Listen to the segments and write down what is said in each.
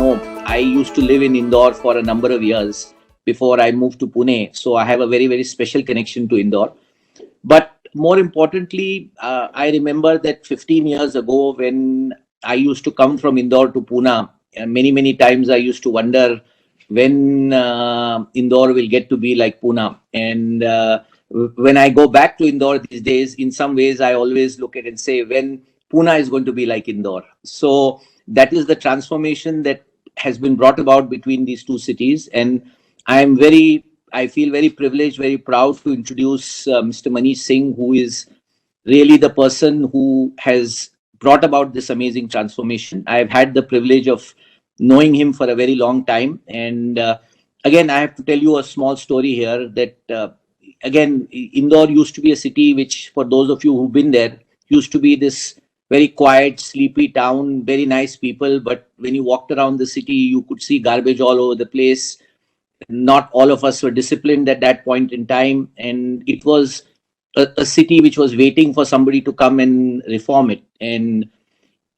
know, I used to live in Indore for a number of years before I moved to Pune. So I have a very, very special connection to Indore. But more importantly, I remember that 15 years ago when I used to come from Indore to Pune, many, many times I used to wonder when Indore will get to be like Pune. And when I go back to Indore these days, in some ways, I always look at it and say, when Pune is going to be like Indore. So that is the transformation that has been brought about between these two cities. And I feel very privileged, very proud to introduce Mr. Manish Singh, who is really the person who has brought about this amazing transformation. I've had the privilege of knowing him for a very long time. And again, I have to tell you a small story here that, again, Indore used to be a city which, for those of you who've been there, used to be this very quiet, sleepy town, very nice people. But when you walked around the city, you could see garbage all over the place. Not all of us were disciplined at that point in time. And it was a city which was waiting for somebody to come and reform it. And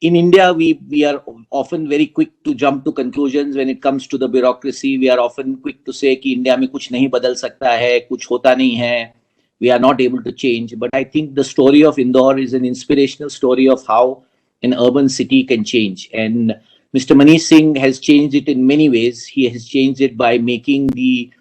in India, we are often very quick to jump to conclusions when it comes to the bureaucracy. We are often quick to say कि India में कुछ नहीं बदल सकता है, कुछ होता नहीं है. We are not able to change. But I think the story of Indore is an inspirational story of how an urban city can change. And Mr. Manish Singh has changed it in many ways. He has changed it by making the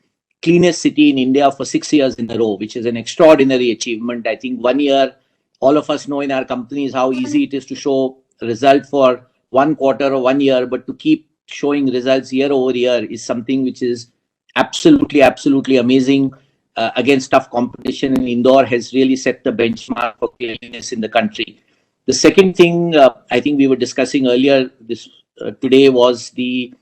cleanest city in India for 6 years in a row, which is an extraordinary achievement. I think 1 year, all of us know in our companies how easy it is to show a result for 1 quarter or 1 year, but to keep showing results year over year is something which is absolutely, absolutely amazing. Against tough competition, and Indore has really set the benchmark for cleanliness in the country. The second thing I think we were discussing earlier today was the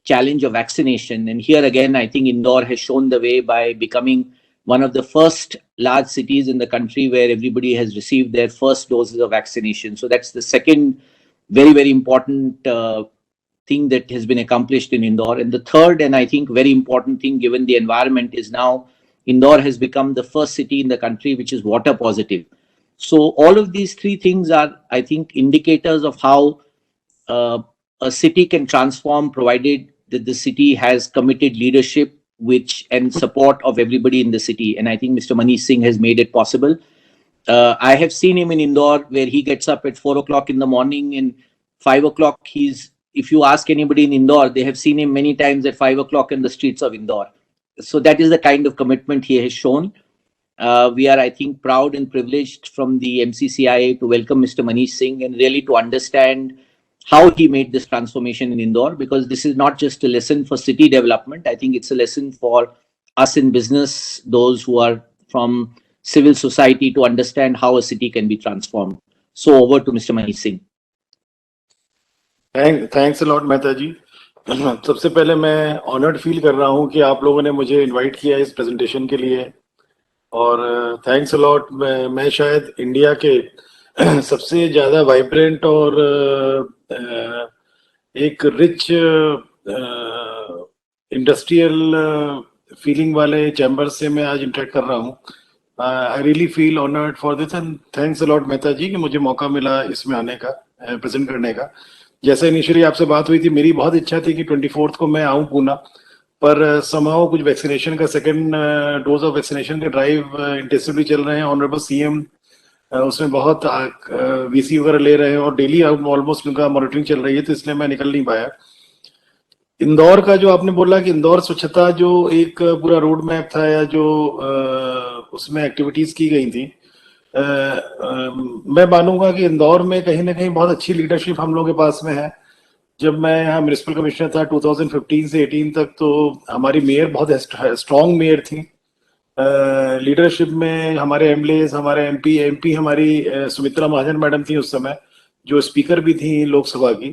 challenge of vaccination. And here again, I think Indore has shown the way by becoming one of the first large cities in the country where everybody has received their first doses of vaccination. So that's the second very, very important thing that has been accomplished in Indore. And the third, and I think very important thing given the environment, is now Indore has become the first city in the country which is water positive. So all of these three things are, I think, indicators of how a city can transform, provided that the city has committed leadership and support of everybody in the city. And I think Mr. Manish Singh has made it possible. I have seen him in Indore where he gets up at 4 o'clock in the morning, and 5 o'clock if you ask anybody in Indore, they have seen him many times at 5 o'clock in the streets of Indore. So that is the kind of commitment he has shown. We are, I think, proud and privileged from the MCCIA to welcome Mr. Manish Singh and really to understand how he made this transformation in Indore, because this is not just a lesson for city development. I think it's a lesson for us in business, those who are from civil society, to understand how a city can be transformed. So over to Mr. Manish Singh. Thanks a lot, Mehta जी. सबसे पहले मैं honoured feel कर रहा हूँ कि आप लोगों ने मुझे इनवाइट किया इस प्रेजेंटेशन के लिए, और थैंक्स अ लॉट. मैं शायद इंडिया के सबसे ज़्यादा वाइब्रेंट और एक रिच इंडस्ट्रियल फीलिंग वाले चैम्बर से मैं आज इंटरेक्ट कर रहा हूँ. I really feel honoured for this and thanks a lot Mehta ji कि मुझे मौका मिला इसमें आने का, प्रेजेंट करने का. जैसे इनिशियली आपसे बात हुई थी, मेरी बहुत इच्छा थी कि 24 को मैं आऊँ पूना, पर समहाउ कुछ वैक्सीनेशन का सेकंड डोज ऑफ वैक्सीनेशन के ड्राइव इंटेंसिवली चल रहे हैं. ऑनरेबल सीएम उसमें बहुत वीसी वगैरह ले रहे हैं और डेली ऑलमोस्ट उनका मॉनिटरिंग चल रही है, तो इसलिए मैं निकल नहीं पाया. इंदौर का जो आपने बोला कि इंदौर स्वच्छता जो एक पूरा रोड मैप था या जो उसमें एक्टिविटीज की गई थी, मैं मानूंगा कि इंदौर में कहीं ना कहीं बहुत अच्छी लीडरशिप हम लोगों के पास में है. जब मैं यहाँ म्यूनिसिपल कमिश्नर था 2015 से 18 तक, तो हमारी मेयर बहुत स्ट्रॉन्ग मेयर थी. लीडरशिप में हमारे एमएलए, हमारे एमपी हमारी सुमित्रा महाजन मैडम थी उस समय, जो स्पीकर भी थी लोकसभा की.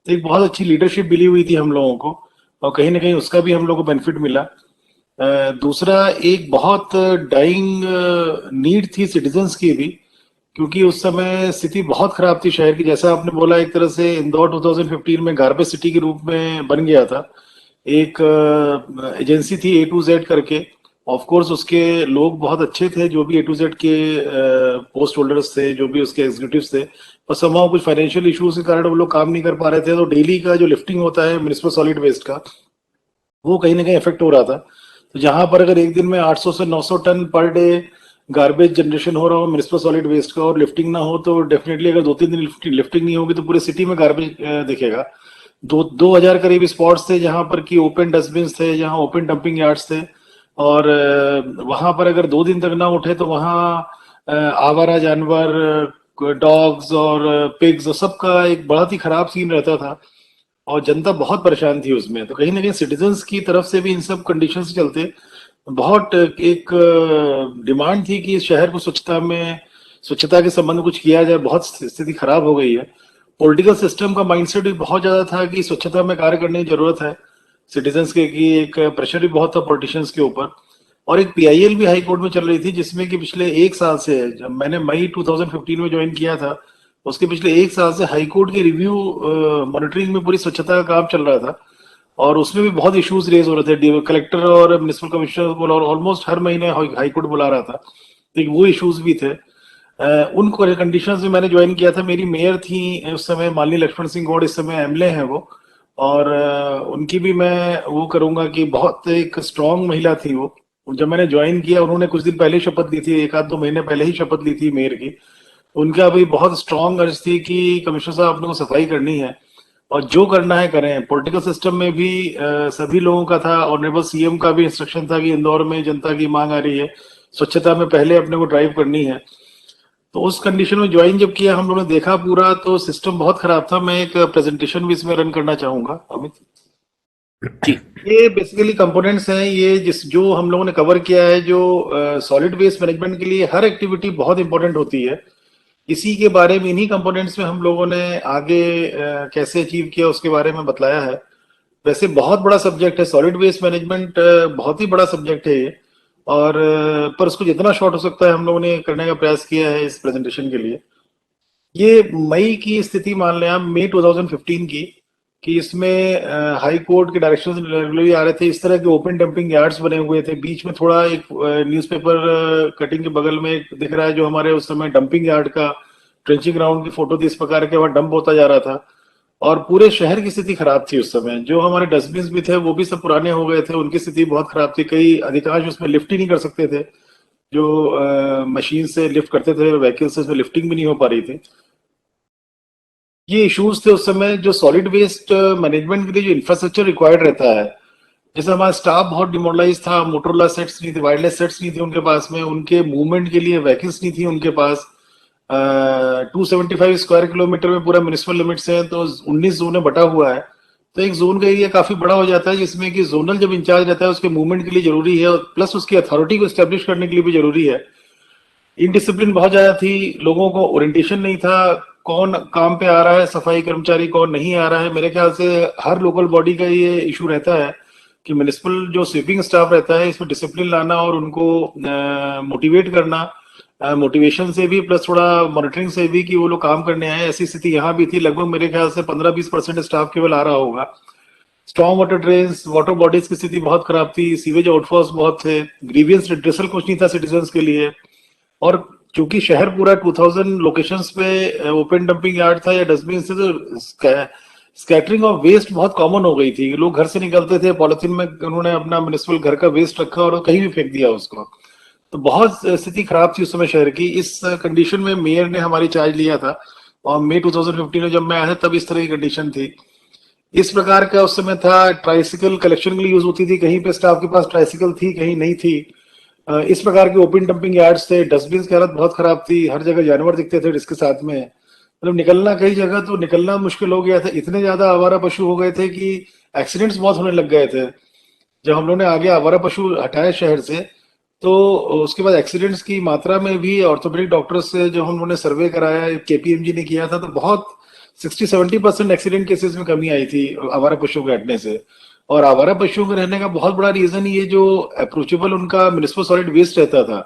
तो एक बहुत अच्छी लीडरशिप मिली हुई थी हम लोगों को, और कहीं ना कहीं उसका भी हम लोगों को बेनिफिट मिला. दूसरा, एक बहुत डाइंग नीड थी सिटीजन्स की भी, क्योंकि उस समय स्थिति बहुत खराब थी शहर की. जैसा आपने बोला, एक तरह से इंदौर 2015 में गार्बेज सिटी के रूप में बन गया था. एक एजेंसी थी A to Z करके. ऑफ कोर्स उसके लोग बहुत अच्छे थे, जो भी A to Z के पोस्ट होल्डर्स थे, जो भी उसके एग्जीक्यूटिव्स थे, और somehow कुछ फाइनेंशियल इश्यूज के कारण वो लोग काम नहीं कर पा रहे थे, तो डेली का जो लिफ्टिंग होता है म्युनिसिपल सॉलिड वेस्ट का, वो कहीं ना कहीं इफेक्ट हो रहा था। तो जहां पर अगर एक दिन में 800 से 900 ton per day garbage generation हो रहा हो म्युनिसिपल सॉलिड वेस्ट का और लिफ्टिंग ना हो, तो डेफिनेटली अगर 2-3 दिन लिफ्टिंग नहीं होगी तो पूरे सिटी में गार्बेज दिखेगा। 2,000 करीब स्पॉट्स थे जहां पर कि ओपन डस्टबिन थे, जहां ओपन डंपिंग यार्ड्स थे, और वहां पर अगर 2 दिन तक ना उठे तो वहां आवारा जानवर, डॉग्स और पिग्स, सबका एक बहुत ही खराब सीन रहता था और जनता बहुत परेशान थी उसमें। तो कहीं ना कहीं सिटीजन्स की तरफ से भी इन सब कंडीशन से चलते बहुत एक डिमांड थी कि इस शहर को स्वच्छता के संबंध में कुछ किया जाए। बहुत स्थिति खराब हो गई है। पॉलिटिकल सिस्टम का माइंडसेट भी बहुत ज्यादा था कि स्वच्छता में कार्य करने की जरूरत है सिटीजन्स के, की एक प्रेशर भी बहुत था पॉलिटिशियंस के ऊपर। और एक पीआईएल भी हाई कोर्ट में चल रही थी जिसमें कि पिछले 1 साल से, जब मैंने मई 2015 में ज्वाइन किया था, उसके पिछले 1 साल से हाई कोर्ट की रिव्यू मॉनिटरिंग में पूरी स्वच्छता का काम चल रहा था। और उसमें भी बहुत इश्यूज रेज हो रहे थे। कलेक्टर और म्युनिसिपल कमिश्नर और ऑलमोस्ट हर महीने हाई कोर्ट बुला रहा था, तो वो इश्यूज भी थे। उन कंडीशंस में मैंने ज्वाइन किया था। मेरी मेयर थी उस समय माननीय लक्ष्मण सिंह गौड़, इस समय एमएलए हैं वो, और उनकी भी मैं वो करूंगा कि बहुत एक स्ट्रांग महिला थी वो। जब मैंने ज्वाइन किया, उन्होंने कुछ दिन पहले शपथ ली थी, 1-2 महीने पहले ही शपथ ली थी मेयर की। उनका भी बहुत स्ट्रांग अर्ज थी कि कमिश्नर साहब अपने को सफाई करनी है और जो करना है करें। पॉलिटिकल सिस्टम में भी सभी लोगों का था, ऑनरेबल सीएम का भी इंस्ट्रक्शन था कि इंदौर में जनता की मांग आ रही है, स्वच्छता में पहले अपने को ड्राइव करनी है। तो उस कंडीशन में ज्वाइन जब किया, हम लोगों ने देखा पूरा तो सिस्टम बहुत खराब था। मैं एक प्रेजेंटेशन भी इसमें रन करना चाहूंगा अमित जी। ये बेसिकली कंपोनेंट्स हैं, ये जो हम लोगों ने कवर किया है, जो सॉलिड वेस्ट मैनेजमेंट के लिए हर एक्टिविटी बहुत इंपॉर्टेंट होती है। इसी के बारे में, इन्हीं कंपोनेंट्स में हम लोगों ने आगे कैसे अचीव किया उसके बारे में बतलाया है। वैसे बहुत बड़ा सब्जेक्ट है सॉलिड वेस्ट मैनेजमेंट, बहुत ही बड़ा सब्जेक्ट है ये। और पर उसको जितना शॉर्ट हो सकता है हम लोगों ने करने का प्रयास किया है इस प्रेजेंटेशन के लिए। ये मई की स्थिति मान लें आप, मई 2015 की, कि इसमें हाई कोर्ट के डायरेक्शन रेगुलरली आ रहे थे। इस तरह के ओपन डंपिंग यार्ड्स बने हुए थे। बीच में थोड़ा एक न्यूज़पेपर कटिंग के बगल में एक दिख रहा है जो हमारे उस समय डंपिंग यार्ड का ट्रेंचिंग ग्राउंड की फोटो थी, इस प्रकार के वहां डंप होता जा रहा था। और पूरे शहर की स्थिति खराब थी उस समय। जो हमारे डस्टबिन भी थे वो भी सब पुराने हो गए थे, उनकी स्थिति बहुत खराब थी। कई अधिकांश उसमें लिफ्ट ही नहीं कर सकते थे, जो मशीन से लिफ्ट करते थे व्हीकल से, उसमें लिफ्टिंग भी नहीं हो पा रही थी। ये इश्यूज थे उस समय। जो सॉलिड वेस्ट मैनेजमेंट के लिए जो इंफ्रास्ट्रक्चर रिक्वायर्ड रहता है, जैसे हमारा स्टाफ बहुत डिमोरलाइज था, मोटरोला सेट्स नहीं थे, वायरलेस सेट्स नहीं थे उनके पास में, उनके मूवमेंट के लिए व्हीकल्स नहीं थी उनके पास। 275 स्क्वायर किलोमीटर में पूरा म्यूनिसिपल लिमिट्स है, तो 19 जोन में बटा हुआ है। तो एक जोन का एरिया काफी बड़ा हो जाता है, जिसमें कि जोनल जब इंचार्ज रहता है उसके मूवमेंट के लिए जरूरी है, और प्लस उसकी अथॉरिटी को स्टेब्लिश करने के लिए भी जरूरी है। इनडिसिप्लिन बहुत ज्यादा थी, लोगों को ओरिएंटेशन नहीं था कौन काम पे आ रहा है, सफाई कर्मचारी कौन नहीं आ रहा है। मेरे ख्याल से हर लोकल बॉडी का ये इशू रहता है कि म्युनिसिपल जो स्वीपिंग स्टाफ रहता है इसमें डिसिप्लिन लाना और उनको मोटिवेट करना, मोटिवेशन से भी प्लस थोड़ा मॉनिटरिंग से भी कि वो लोग काम करने आए। ऐसी स्थिति यहाँ भी थी। लगभग मेरे ख्याल से 15-20% स्टाफ केवल आ रहा होगा। Strong water drains, water bodies की स्थिति बहुत खराब थी, सीवेज आउटफॉल्स बहुत थे, ग्रीवियंस रिड्रेसल कुछ नहीं था सिटीजन्स के लिए। और चूंकि शहर पूरा 2000 लोकेशंस पे ओपन डंपिंग यार्ड था या डस्टबिन से, तो स्कैटरिंग ऑफ वेस्ट बहुत कॉमन हो गई थी। लोग घर से निकलते थे, पॉलिथीन में उन्होंने अपना म्युनिसिपल घर का वेस्ट रखा और कहीं भी फेंक दिया उसको। तो बहुत स्थिति खराब थी उस समय शहर की। इस कंडीशन में मेयर ने हमारी चार्ज लिया था, और मई 2015 में जब मैं आया था तब इस तरह की कंडीशन थी। इस प्रकार का उस समय था। ट्राइसिकल कलेक्शन के लिए यूज होती थी, कहीं पे स्टाफ के पास ट्राइसिकल थी, कहीं नहीं थी। इस प्रकार के ओपन डंपिंग यार्ड्स थे। डस्टबिन की हालत बहुत खराब थी, हर जगह जानवर दिखते थे जिसके साथ में, मतलब निकलना कई जगह तो निकलना मुश्किल हो गया था। इतने ज्यादा आवारा पशु हो गए थे कि एक्सीडेंट्स बहुत होने लग गए थे। जब हम लोगों ने आगे आवारा पशु हटाए शहर से, तो उसके बाद एक्सीडेंट्स की मात्रा में भी ऑर्थोपेडिक डॉक्टर्स से जो हम लोगों ने सर्वे कराया, केपीएमजी ने किया था, तो बहुत 60-70% एक्सीडेंट केसेस में कमी आई थी आवारा पशुओं के हटने से। और आवारा पशुओं के रहने का बहुत बड़ा रीजन ये जो अप्रोचेबल उनका म्युनिसिपल सॉलिड वेस्ट रहता था,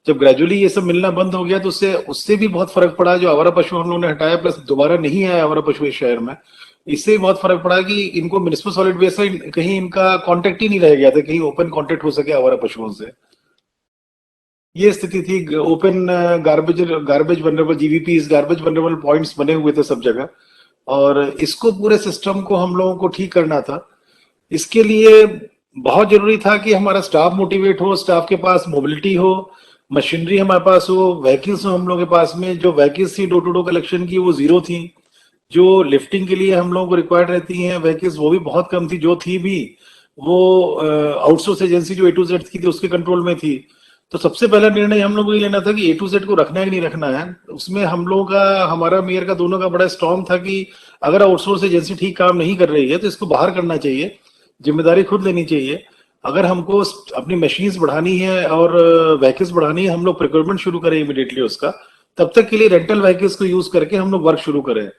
जब ग्रेजुअली ये सब मिलना बंद हो गया तो उससे उससे भी बहुत फर्क पड़ा। जो आवारा पशु हम लोगों ने हटाया, प्लस दोबारा नहीं आया आवारा पशु इस शहर में, इससे भी बहुत फर्क पड़ा कि इनको म्युनिसिपल सॉलिड वेस्ट से कहीं इनका कांटेक्ट ही नहीं रह गया था, कहीं ओपन कांटेक्ट हो सके आवारा पशुओं से। ये स्थिति थी। Open garbage vulnerable GVPs, garbage vulnerable points बने हुए थे सब जगह, और इसको पूरे सिस्टम को हम लोगों को ठीक करना था। इसके लिए बहुत जरूरी था कि हमारा स्टाफ मोटिवेट हो, स्टाफ के पास मोबिलिटी हो, मशीनरी हमारे पास हो, व्हीकल्स हो हम लोगों के पास में। जो व्हीकल्स थी डोर टू डोर कलेक्शन की वो जीरो थी। जो लिफ्टिंग के लिए हम लोगों को रिक्वायर्ड रहती हैं व्हीकल्स वो भी बहुत कम थी। जो थी भी वो आउटसोर्स एजेंसी जो A to Z की थी उसके कंट्रोल में थी। तो सबसे पहला निर्णय हम लोग को ये लेना था कि A to Z को रखना है कि नहीं रखना है। उसमें हम लोगों का, हमारा मेयर का, दोनों का बड़ा स्ट्रांग था कि अगर आउटसोर्स एजेंसी ठीक काम नहीं कर रही है तो इसको बाहर करना चाहिए, जिम्मेदारी खुद लेनी चाहिए। अगर हमको अपनी मशीन्स बढ़ानी है और व्हीकल्स बढ़ानी है, हम लोग प्रिक्योरमेंट शुरू करें इमीडिएटली उसका। तब तक के लिए रेंटल व्हीकल्स को यूज करके हम लोग वर्क शुरू करें।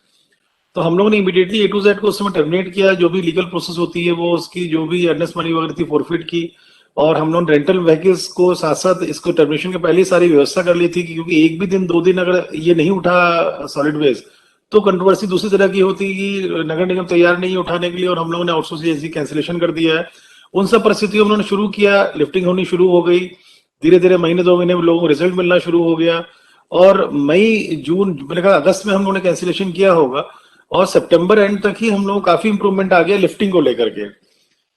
तो हम लोगों ने इमीडिएटली A to Z को उस समय टर्मिनेट किया। जो भी लीगल प्रोसेस होती है वो उसकी, जो भी अर्नेस्ट मनी वगैरह थी फॉरफिट की, और हम लोग रेंटल व्हीकल्स को साथ साथ इसको टर्मिनेशन के पहले ही सारी व्यवस्था कर ली थी, क्योंकि एक भी दिन 2 दिन अगर ये नहीं उठा सॉलिड वेस्ट तो कंट्रोवर्सी दूसरी तरह की होती कि नगर निगम तैयार नहीं है उठाने के लिए, और हम लोगों ने आउटसोर्स एजेंसी कैंसिलेशन कर दिया है। उन सब परिस्थितियों में उन्होंने शुरू किया, लिफ्टिंग होनी शुरू हो गई। धीरे धीरे महीने 2 महीने में लोगों को रिजल्ट मिलना शुरू हो गया, और मई जून, मैंने कहा अगस्त में हम लोगों ने कैंसिलेशन किया होगा, और सितंबर एंड तक ही हम लोग काफी इंप्रूवमेंट आ गया लिफ्टिंग को लेकर के।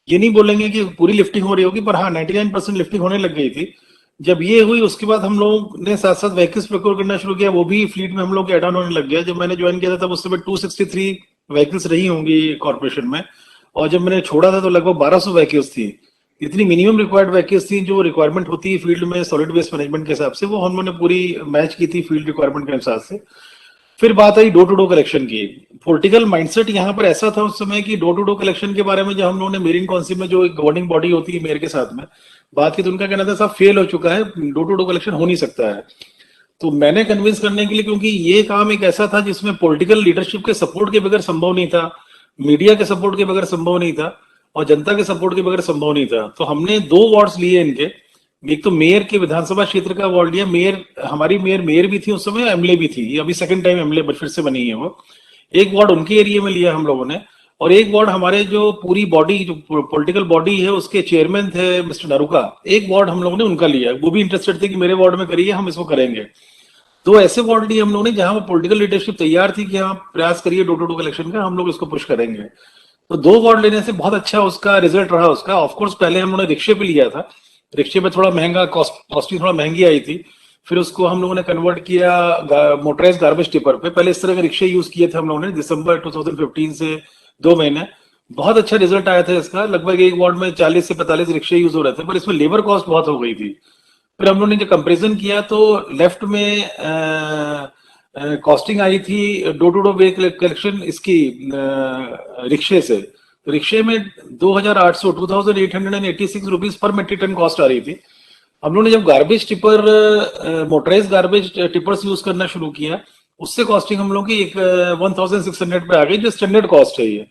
ये नहीं बोलेंगे कि पूरी लिफ्टिंग हो रही होगी, पर हाँ 99% लिफ्टिंग होने लग गई थी। जब ये हुई उसके बाद हम लोग ने साथ साथ व्हीकल्स प्रोक्योर करना शुरू किया, वो भी फ्लीट में हम लोग एड ऑन होने लग गया। जब मैंने ज्वाइन किया था तब उस समय 263 व्हीकल्स रही होंगी कॉर्पोरेशन में, और जब मैंने छोड़ा था तो लगभग 1200 व्हीकल्स थी। इतनी मिनिमम रिक्वायर्ड व्हीकल्स थी जो रिक्वायरमेंट होती है फील्ड में सॉलिड वेस्ट मैनेजमेंट के हिसाब से, वो हम लोगों ने पूरी मैच की थी फील्ड रिक्वायरमेंट के हिसाब से। फिर बात आई डोर टू डोर कलेक्शन की। पॉलिटिकल माइंडसेट यहाँ पर ऐसा था उस समय कि डोर टू डोर कलेक्शन के बारे में जब हम लोगों ने मेरिन काउंसिल में, जो एक गवर्निंग बॉडी होती है मेयर के साथ में, बात की तो उनका कहना था सब फेल हो चुका है, डोर टू डोर कलेक्शन हो नहीं सकता है। तो मैंने कन्विंस करने के लिए, क्योंकि ये काम एक ऐसा था जिसमें पॉलिटिकल लीडरशिप के सपोर्ट के बगैर संभव नहीं था, मीडिया के सपोर्ट के बगैर संभव नहीं था, और जनता के सपोर्ट के बगैर संभव नहीं था। तो हमने 2 वार्ड्स लिए इनके। एक तो मेयर के विधानसभा क्षेत्र का वार्ड लिया। मेयर, हमारी मेयर भी थी उस समय, एमएलए भी थी, अभी सेकंड टाइम एमएलए फिर से बनी है वो। एक वार्ड उनके एरिया में लिया हम लोगों ने, और एक वार्ड हमारे जो पूरी बॉडी, जो पॉलिटिकल बॉडी है उसके चेयरमैन थे मिस्टर नरुका, एक वार्ड हम लोगों ने उनका लिया। वो भी इंटरेस्टेड थे कि मेरे वार्ड में करिए, हम इसको करेंगे। तो ऐसे वार्ड लिए हम लोगों ने जहां पॉलिटिकल लीडरशिप तैयार थी कि हाँ प्रयास करिए डोर टू डोर कलेक्शन का, हम लोग इसको पुश करेंगे। तो 2 वार्ड लेने से बहुत अच्छा उसका रिजल्ट रहा उसका। ऑफकोर्स पहले हम लोगों ने रिक्शे पे लिया था, रिक्शे पे थोड़ा महंगा, कॉस्टिंग थोड़ा महंगी आई थी। फिर उसको हम लोगों ने कन्वर्ट किया मोटराइज गार्बेज टिपर पे। पहले इस तरह के रिक्शे यूज किए थे हम लोगों ने दिसंबर 2015 से 2 महीने। बहुत अच्छा रिजल्ट आया था इसका। लगभग एक वार्ड में 40 से 45 रिक्शे यूज हो रहे थे, पर इसमें लेबर कॉस्ट बहुत हो गई थी। फिर हम लोगों ने जब कंपेरिजन किया तो लेफ्ट में कॉस्टिंग आई थी डोर टू डोर कलेक्शन इसकी रिक्शे से। तो रिक्शे में 2886 rupees per metric ton cost आ रही थी। हम लोगों ने जब garbage tipper, motorise garbage tippers use करना शुरू किया, उससे कॉस्टिंग हम लोग की 1600 पे आ गई, जो स्टैंडर्ड कॉस्ट है। ये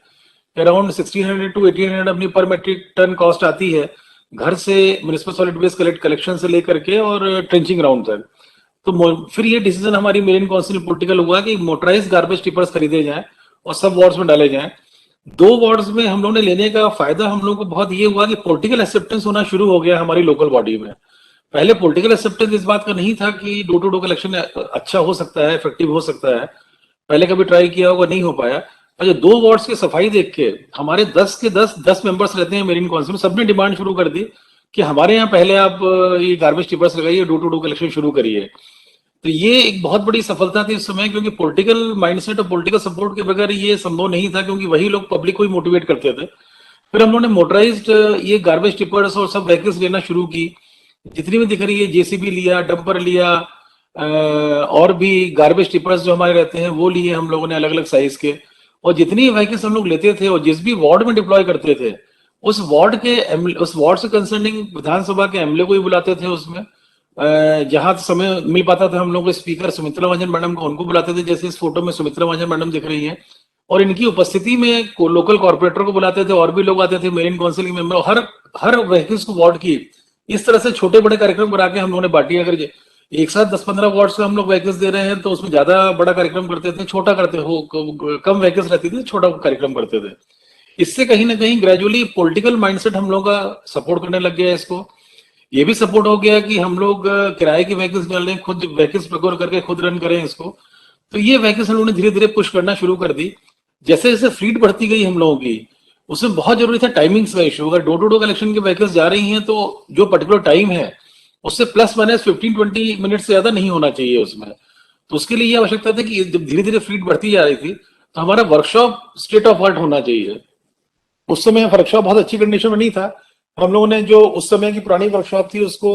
अराउंड 1600 to 1800 अपनी पर मेट्रिक टन कॉस्ट आती है, घर से म्युनिसिपल सॉलिड वेस्ट कलेक्शन से लेकर के और ट्रेंचिंग ग्राउंड तक। तो फिर ये डिसीजन हमारी मेरिन काउंसिल पॉलिटिकल हुआ कि मोटराइज गार्बेज टिपर्स खरीदे जाएं और सब वार्ड्स में डाले जाएं। 2 वार्ड्स में हम लोगों ने लेने का फायदा हम लोगों को बहुत ये हुआ कि पॉलिटिकल एक्सेप्टेंस होना शुरू हो गया हमारी लोकल बॉडी में। पहले पॉलिटिकल एक्सेप्टेंस इस बात का नहीं था कि डोर टू डोर कलेक्शन अच्छा हो सकता है, इफेक्टिव हो सकता है। पहले कभी ट्राई किया होगा, नहीं हो पाया। अच्छा, 2 वार्ड्स की सफाई देख के हमारे 10 के 10 मेंबर्स रहते हैं मेरिन काउंसिल में, सबने डिमांड शुरू कर दी कि हमारे यहाँ पहले आप ये गार्बेज टिपर्स लगाइए, डोर टू डोर कलेक्शन शुरू करिए। तो ये एक बहुत बड़ी सफलता थी उस समय, क्योंकि पॉलिटिकल माइंडसेट और पॉलिटिकल सपोर्ट के बगैर ये संभव नहीं था, क्योंकि वही लोग पब्लिक को ही मोटिवेट करते थे। फिर हम लोगों ने मोटराइज्ड ये गार्बेज टिपर्स और सब व्हीकल्स लेना शुरू की। जितनी भी दिख रही है, जेसीबी लिया, डंपर लिया, और भी गार्बेज टिपर्स जो हमारे रहते हैं वो लिए हम लोगों ने अलग अलग साइज के। और जितनी व्हीकल्स हम लोग लेते थे और जिस भी वार्ड में डिप्लॉय करते थे, उस वार्ड से कंसर्निंग विधानसभा के एमएलए को ही बुलाते थे उसमें। जहां समय मिल पाता था हम लोग को स्पीकर सुमित्रा महाजन मैडम को, उनको बुलाते थे, जैसे इस फोटो में सुमित्रा महाजन मैडम दिख रही हैं। और इनकी उपस्थिति में लोकल कॉर्पोरेटर को बुलाते थे, और भी लोग आते थे, मेरिन काउंसिल के मेंबर। हर व्हीकल्स को वार्ड की इस तरह से छोटे बड़े कार्यक्रम करा के हम लोगों ने बांटी। अगर एक साथ 10-15 वार्ड से हम लोग व्हीकल्स दे रहे हैं तो उसमें ज्यादा बड़ा कार्यक्रम करते थे, छोटा करते हो, कम व्हीकल्स रहती थी, छोटा कार्यक्रम करते थे। इससे कहीं ना कहीं ग्रेजुअली पॉलिटिकल माइंडसेट हम लोग का सपोर्ट करने लग गया इसको। ये भी सपोर्ट हो गया कि हम लोग किराए की व्हीकल्स डाल रहे हैं, खुद व्हीकल्स प्रोक्योर करके खुद रन करें इसको। तो ये व्हीकल्स हम लोगों ने धीरे धीरे पुश करना शुरू कर दी। जैसे जैसे फ्लीट बढ़ती गई हम लोगों की, उसमें बहुत जरूरी था टाइमिंग्स का इशू। अगर डोर टू डोर कलेक्शन की व्हीकल्स जा रही हैं तो जो पर्टिकुलर टाइम है उससे प्लस माइनस 15-20 मिनट से ज्यादा नहीं होना चाहिए उसमें। तो उसके लिए ये आवश्यकता थी कि जब धीरे धीरे फ्लीट बढ़ती जा रही थी तो हमारा वर्कशॉप स्टेट ऑफ आर्ट होना चाहिए। उस समय वर्कशॉप बहुत अच्छी कंडीशन में नहीं था। हम लोगों ने जो उस समय की पुरानी वर्कशॉप थी उसको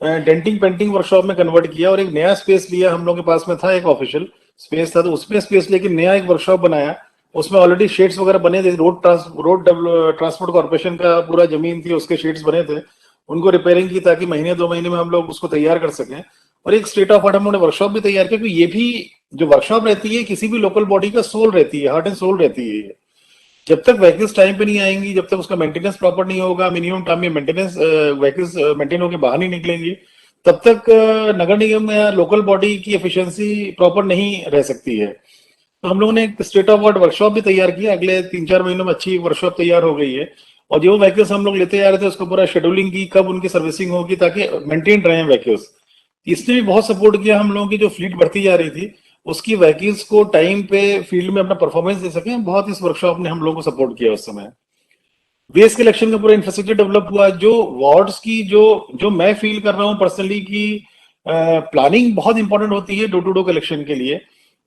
डेंटिंग पेंटिंग वर्कशॉप में कन्वर्ट किया और एक नया स्पेस लिया। हम लोग के पास में था एक ऑफिशियल स्पेस था, तो उसमें स्पेस लेके नया एक वर्कशॉप बनाया। उसमें ऑलरेडी शेड्स वगैरह बने थे, रोड ट्रांसपोर्ट कॉर्पोरेशन का पूरा जमीन थी, उसके शेड्स बने थे। उनको रिपेयरिंग की ताकि महीने 2 महीने में हम लोग उसको तैयार कर सकें। और एक स्टेट ऑफ आर्ट हम लोगों ने वर्कशॉप भी तैयार किया, क्योंकि ये भी जो वर्कशॉप रहती है किसी भी लोकल बॉडी का सोल रहती है, हार्ट एंड सोल रहती है ये। जब तक व्हीकल्स टाइम पे नहीं आएंगी, जब तक उसका मेंटेनेंस प्रॉपर नहीं होगा, मिनिमम टाइम में मेंटेनेंस व्हीकल्स मेंटेन होकर बाहर नहीं निकलेंगी, तब तक नगर निगम या लोकल बॉडी की एफिशिएंसी प्रॉपर नहीं रह सकती है। तो हम लोगों ने एक स्टेट ऑफ आर्ट वर्कशॉप भी तैयार किया। अगले 3-4 महीनों में अच्छी वर्कशॉप तैयार हो गई है। और जो व्हीकल्स हम लोग लेते जा रहे थे उसको पूरा शेड्यूलिंग की, कब उनकी सर्विसिंग होगी ताकि मेंटेन रहे व्हीकल्स। इसने भी बहुत सपोर्ट किया हम लोगों की जो फ्लीट बढ़ती जा रही थी, उसकी व्हीकल्स को टाइम पे फील्ड में अपना परफॉर्मेंस दे सके। बहुत इस वर्कशॉप ने हम लोगों को सपोर्ट किया उस समय। वेस्ट कलेक्शन का पूरा इंफ्रास्ट्रक्चर डेवलप हुआ। जो वार्ड्स की जो जो मैं फील कर रहा हूँ पर्सनली कि प्लानिंग बहुत इंपॉर्टेंट होती है डोर टू डोर कलेक्शन के लिए,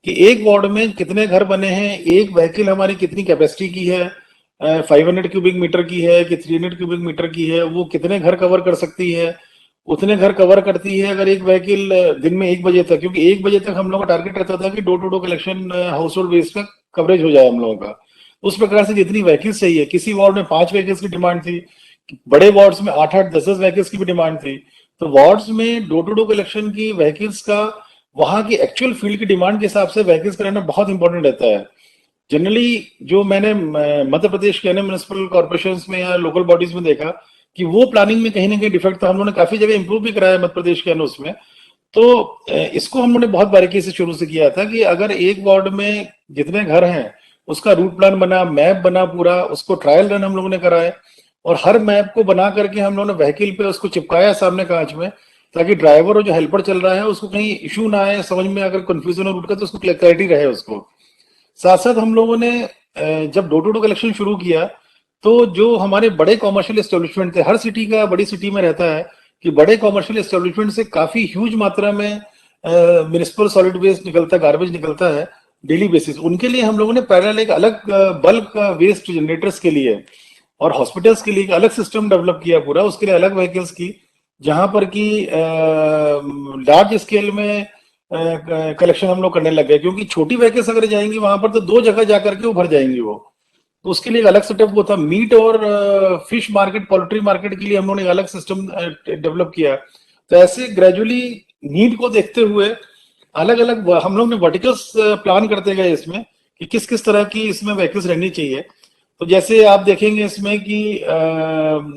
कि एक वार्ड में कितने घर बने हैं, एक व्हीकल हमारी कितनी कैपेसिटी की है, 500 क्यूबिक मीटर की है कि 300 क्यूबिक मीटर की है, वो कितने घर कवर कर सकती है। उतने घर कवर करती है अगर एक व्हीकल दिन में 1 बजे तक, क्योंकि 1 बजे तक हम लोग का टारगेट रहता था कि door to door collection household waste का कवरेज हो जाए हम लोगों का। उस प्रकार से जितनी व्हीकल्स चाहिए, किसी वार्ड में 5 व्हीकल्स की डिमांड थी, बड़े वार्ड्स में 8-8, 10-10 व्हीकल्स की भी डिमांड थी। तो वार्ड्स में डोर टू डोर कलेक्शन की व्हीकल्स का वहां की एक्चुअल फील्ड की डिमांड के हिसाब से व्हीकल्स का रहना बहुत इंपॉर्टेंट रहता है। जनरली जो मैंने मध्य प्रदेश के अन्य म्युनिसिपल कॉर्पोरेशन में या लोकल बॉडीज में देखा कि वो प्लानिंग में कहीं ना कहीं डिफेक्ट था। हम लोगों ने काफी जगह इंप्रूव भी कराया मध्य प्रदेश के अन्य उसमें। तो इसको हम लोगों ने बहुत बारीकी से शुरू से किया था कि अगर एक वार्ड में जितने घर हैं उसका रूट प्लान बना, मैप बना पूरा, उसको ट्रायल रन हम लोगों ने कराए। और हर मैप को बना करके हम लोगों ने व्हीकल पे उसको चिपकाया सामने कांच में, ताकि ड्राइवर और जो हेल्पर चल रहा है उसको कहीं इशू ना आए, समझ में अगर कंफ्यूजन हो रूट का तो उसको क्लैरिटी रहे उसको। साथ साथ हम लोगों ने जब डोर टू डोर कलेक्शन शुरू किया तो जो हमारे बड़े कॉमर्शियल एस्टेब्लिशमेंट थे, हर सिटी का बड़ी सिटी में रहता है कि बड़े कॉमर्शियल एस्टेब्लिशमेंट से काफी ह्यूज मात्रा में म्युनिसिपल सॉलिड वेस्ट निकलता है, गार्बेज निकलता है डेली बेसिस। उनके लिए हम लोगों ने पैरेलल एक अलग बल्क वेस्ट जनरेटर्स के लिए और हॉस्पिटल्स के लिए एक अलग सिस्टम डेवलप किया पूरा, उसके लिए अलग व्हीकल्स की, जहां पर कि लार्ज स्केल में कलेक्शन हम लोग करने लग गए। क्योंकि छोटी व्हीकल्स अगर जाएंगी वहां पर तो 2 जगह जाकर के वो भर जाएंगी वो। तो उसके लिए एक अलग सेटअप वो था। मीट और फिश मार्केट, पोल्ट्री मार्केट के लिए हम लोगों ने एक अलग सिस्टम डेवलप किया। तो ऐसे ग्रेजुअली नीड को देखते हुए अलग अलग हम लोग ने वर्टिकल्स प्लान करते गए इसमें कि किस किस तरह की इसमें व्हीकल्स रहनी चाहिए। तो जैसे आप देखेंगे इसमें कि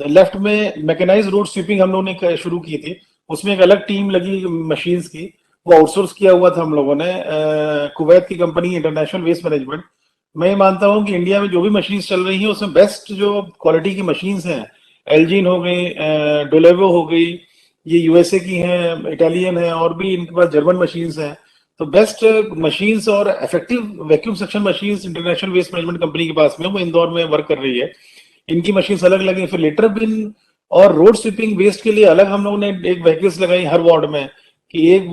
लेफ्ट में मैकेनाइज रोड स्वीपिंग हम लोगों ने शुरू की थी। उसमें एक अलग टीम लगी मशीन्स की, वो आउटसोर्स किया हुआ था हम लोगों ने, कुवैत की कंपनी इंटरनेशनल वेस्ट मैनेजमेंट। मैं ये मानता हूँ कि इंडिया में जो भी मशीन्स चल रही हैं उसमें बेस्ट जो क्वालिटी की मशीन्स हैं, एल्जीन हो गई, डोलेवो हो गई, ये यूएसए की हैं, इटालियन है, और भी इनके पास जर्मन मशीन्स हैं। तो बेस्ट मशीन्स और effective vacuum suction machines international waste management company के पास में, वो इंदौर में वर्क कर रही है। इनकी मशीन्स अलग लगी। फिर लेटर बिन और रोड स्वीपिंग वेस्ट के लिए अलग हम लोगों ने एक व्हीकल्स लगाई हर वार्ड में, कि एक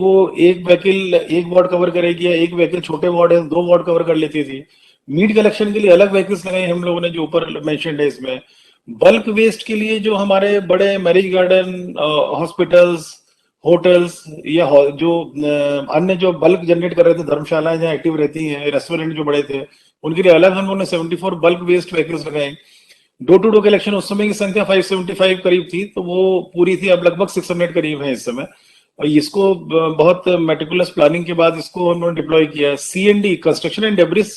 व्हीकल एक वार्ड कवर करेगी, या एक व्हीकल छोटे वार्ड है 2 वार्ड कवर कर लेती थी। मीट कलेक्शन के लिए अलग व्हीकल्स लगाए हम लोगों ने जो ऊपर मेंशन्ड है इसमें। बल्क वेस्ट के लिए जो हमारे बड़े मैरिज गार्डन, हॉस्पिटल्स, होटल्स या जो अन्य जो बल्क जनरेट कर रहे थे, धर्मशालाएं जहाँ एक्टिव रहती हैं, रेस्टोरेंट जो बड़े थे, उनके लिए अलग हम लोगों ने 74 बल्क वेस्ट व्हीकल्स लगाए। डोर टू डोर कलेक्शन उस समय की संख्या 575 करीब थी, तो वो पूरी थी। अब लगभग 600 करीब है इस समय। और इसको बहुत मेटिकुलस प्लानिंग के बाद इसको हम लोगों ने डिप्लॉय किया। CND, construction and debris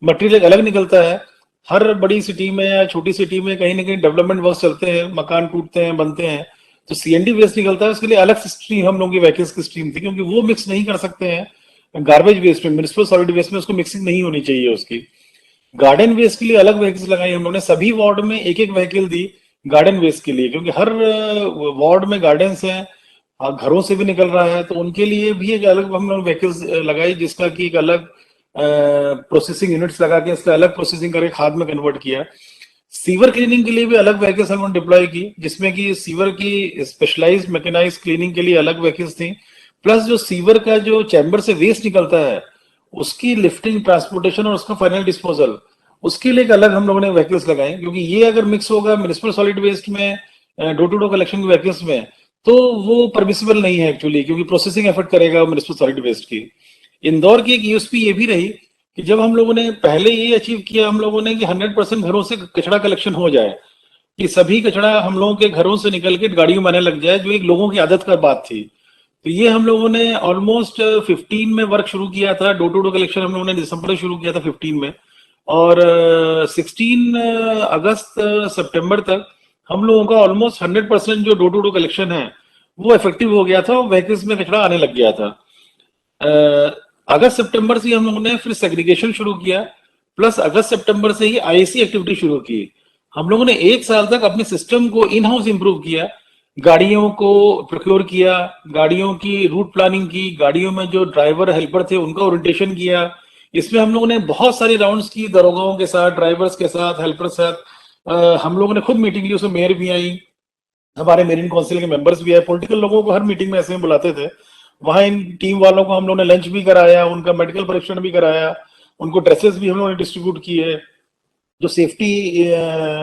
material अलग निकलता है। हर बड़ी सिटी में या छोटी सिटी में कहीं ना कहीं डेवलपमेंट वर्क चलते हैं, मकान टूटते हैं, बनते हैं, तो CND वेस्ट निकलता है। उसके लिए अलग स्ट्रीम हम लोगों की व्हीकल्स की स्ट्रीम थी, क्योंकि वो मिक्स नहीं कर सकते हैं गार्बेज वेस्ट में, म्युनिसिपल सॉलिड वेस्ट में उसको मिक्सिंग नहीं होनी चाहिए उसकी। गार्डन वेस्ट के लिए अलग व्हीकल्स लगाई हम लोगों ने, सभी वार्ड में एक एक व्हीकल दी। गार्डन वेस्ट के लिए, क्योंकि हर वार्ड में गार्डन्स हैं, घरों से भी निकल रहा है, तो उनके लिए भी एक अलग हम लोग व्हीकल्स लगाई, जिसका कि एक अलग प्रोसेसिंग यूनिट्स लगा के इसका अलग प्रोसेसिंग करके खाद में कन्वर्ट किया। सीवर क्लीनिंग के लिए भी अलग व्हीकल्स हमने डिप्लॉय की, जिसमें कि सीवर की स्पेशलाइज्ड मैकेनाइज्ड क्लीनिंग के लिए अलग व्हीकल्स थी, प्लस जो सीवर का जो चैम्बर से वेस्ट निकलता है उसकी लिफ्टिंग, ट्रांसपोर्टेशन और उसका फाइनल डिस्पोजल, उसके लिए एक अलग हम लोगों ने व्हीकल्स लगाए, क्योंकि ये अगर मिक्स होगा म्युनिसिपल सॉलिड वेस्ट में, डोर टू डोर कलेक्शन के व्हीकल्स में, तो वो परमिसिबल नहीं है एक्चुअली, क्योंकि प्रोसेसिंग एफर्ट करेगा म्युनिसिपल सॉलिड वेस्ट की। इंदौर की एक यूएसपी ये भी रही कि जब हम लोगों ने पहले ये अचीव किया हम लोगों ने कि 100% घरों से कचरा कलेक्शन हो जाए, कि सभी कचरा हम लोगों के घरों से निकल के गाड़ियों में आने लग जाए, जो एक लोगों की आदत का बात थी। तो ये हम लोगों ने ऑलमोस्ट 15 में वर्क शुरू किया था, डोर टू डोर कलेक्शन हम लोगों ने दिसंबर में शुरू किया था 15 में, और 16 अगस्त सितंबर तक हम लोगों का ऑलमोस्ट 100% जो डोर टू डोर कलेक्शन है वो इफेक्टिव हो गया था और व्हीकल्स में कचरा आने लग गया था। अगस्त सितंबर से हम लोगों ने फिर सेग्रीगेशन शुरू किया, प्लस अगस्त सितंबर से ही आईसी एक्टिविटी शुरू की। हम लोगों ने एक साल तक अपने सिस्टम को इन हाउस इंप्रूव किया, गाड़ियों को प्रोक्योर किया, गाड़ियों की रूट प्लानिंग की, गाड़ियों में जो ड्राइवर हेल्पर थे उनका ओरिएंटेशन किया। इसमें हम लोगों ने बहुत सारी राउंड्स की, दरोगाओं के साथ, ड्राइवर्स के साथ, हेल्पर के साथ। हम लोगों ने खुद मीटिंग ली, उसमें मेयर भी आई, हमारे मेरीन काउंसिल के मेंबर्स भी आए, पॉलिटिकल लोगों को हर मीटिंग में ऐसे में बुलाते थे। वहां इन टीम वालों को हम लोगों ने लंच भी कराया, उनका मेडिकल परीक्षण भी कराया, उनको ड्रेसेस भी हम लोगों ने डिस्ट्रीब्यूट किए, जो सेफ्टी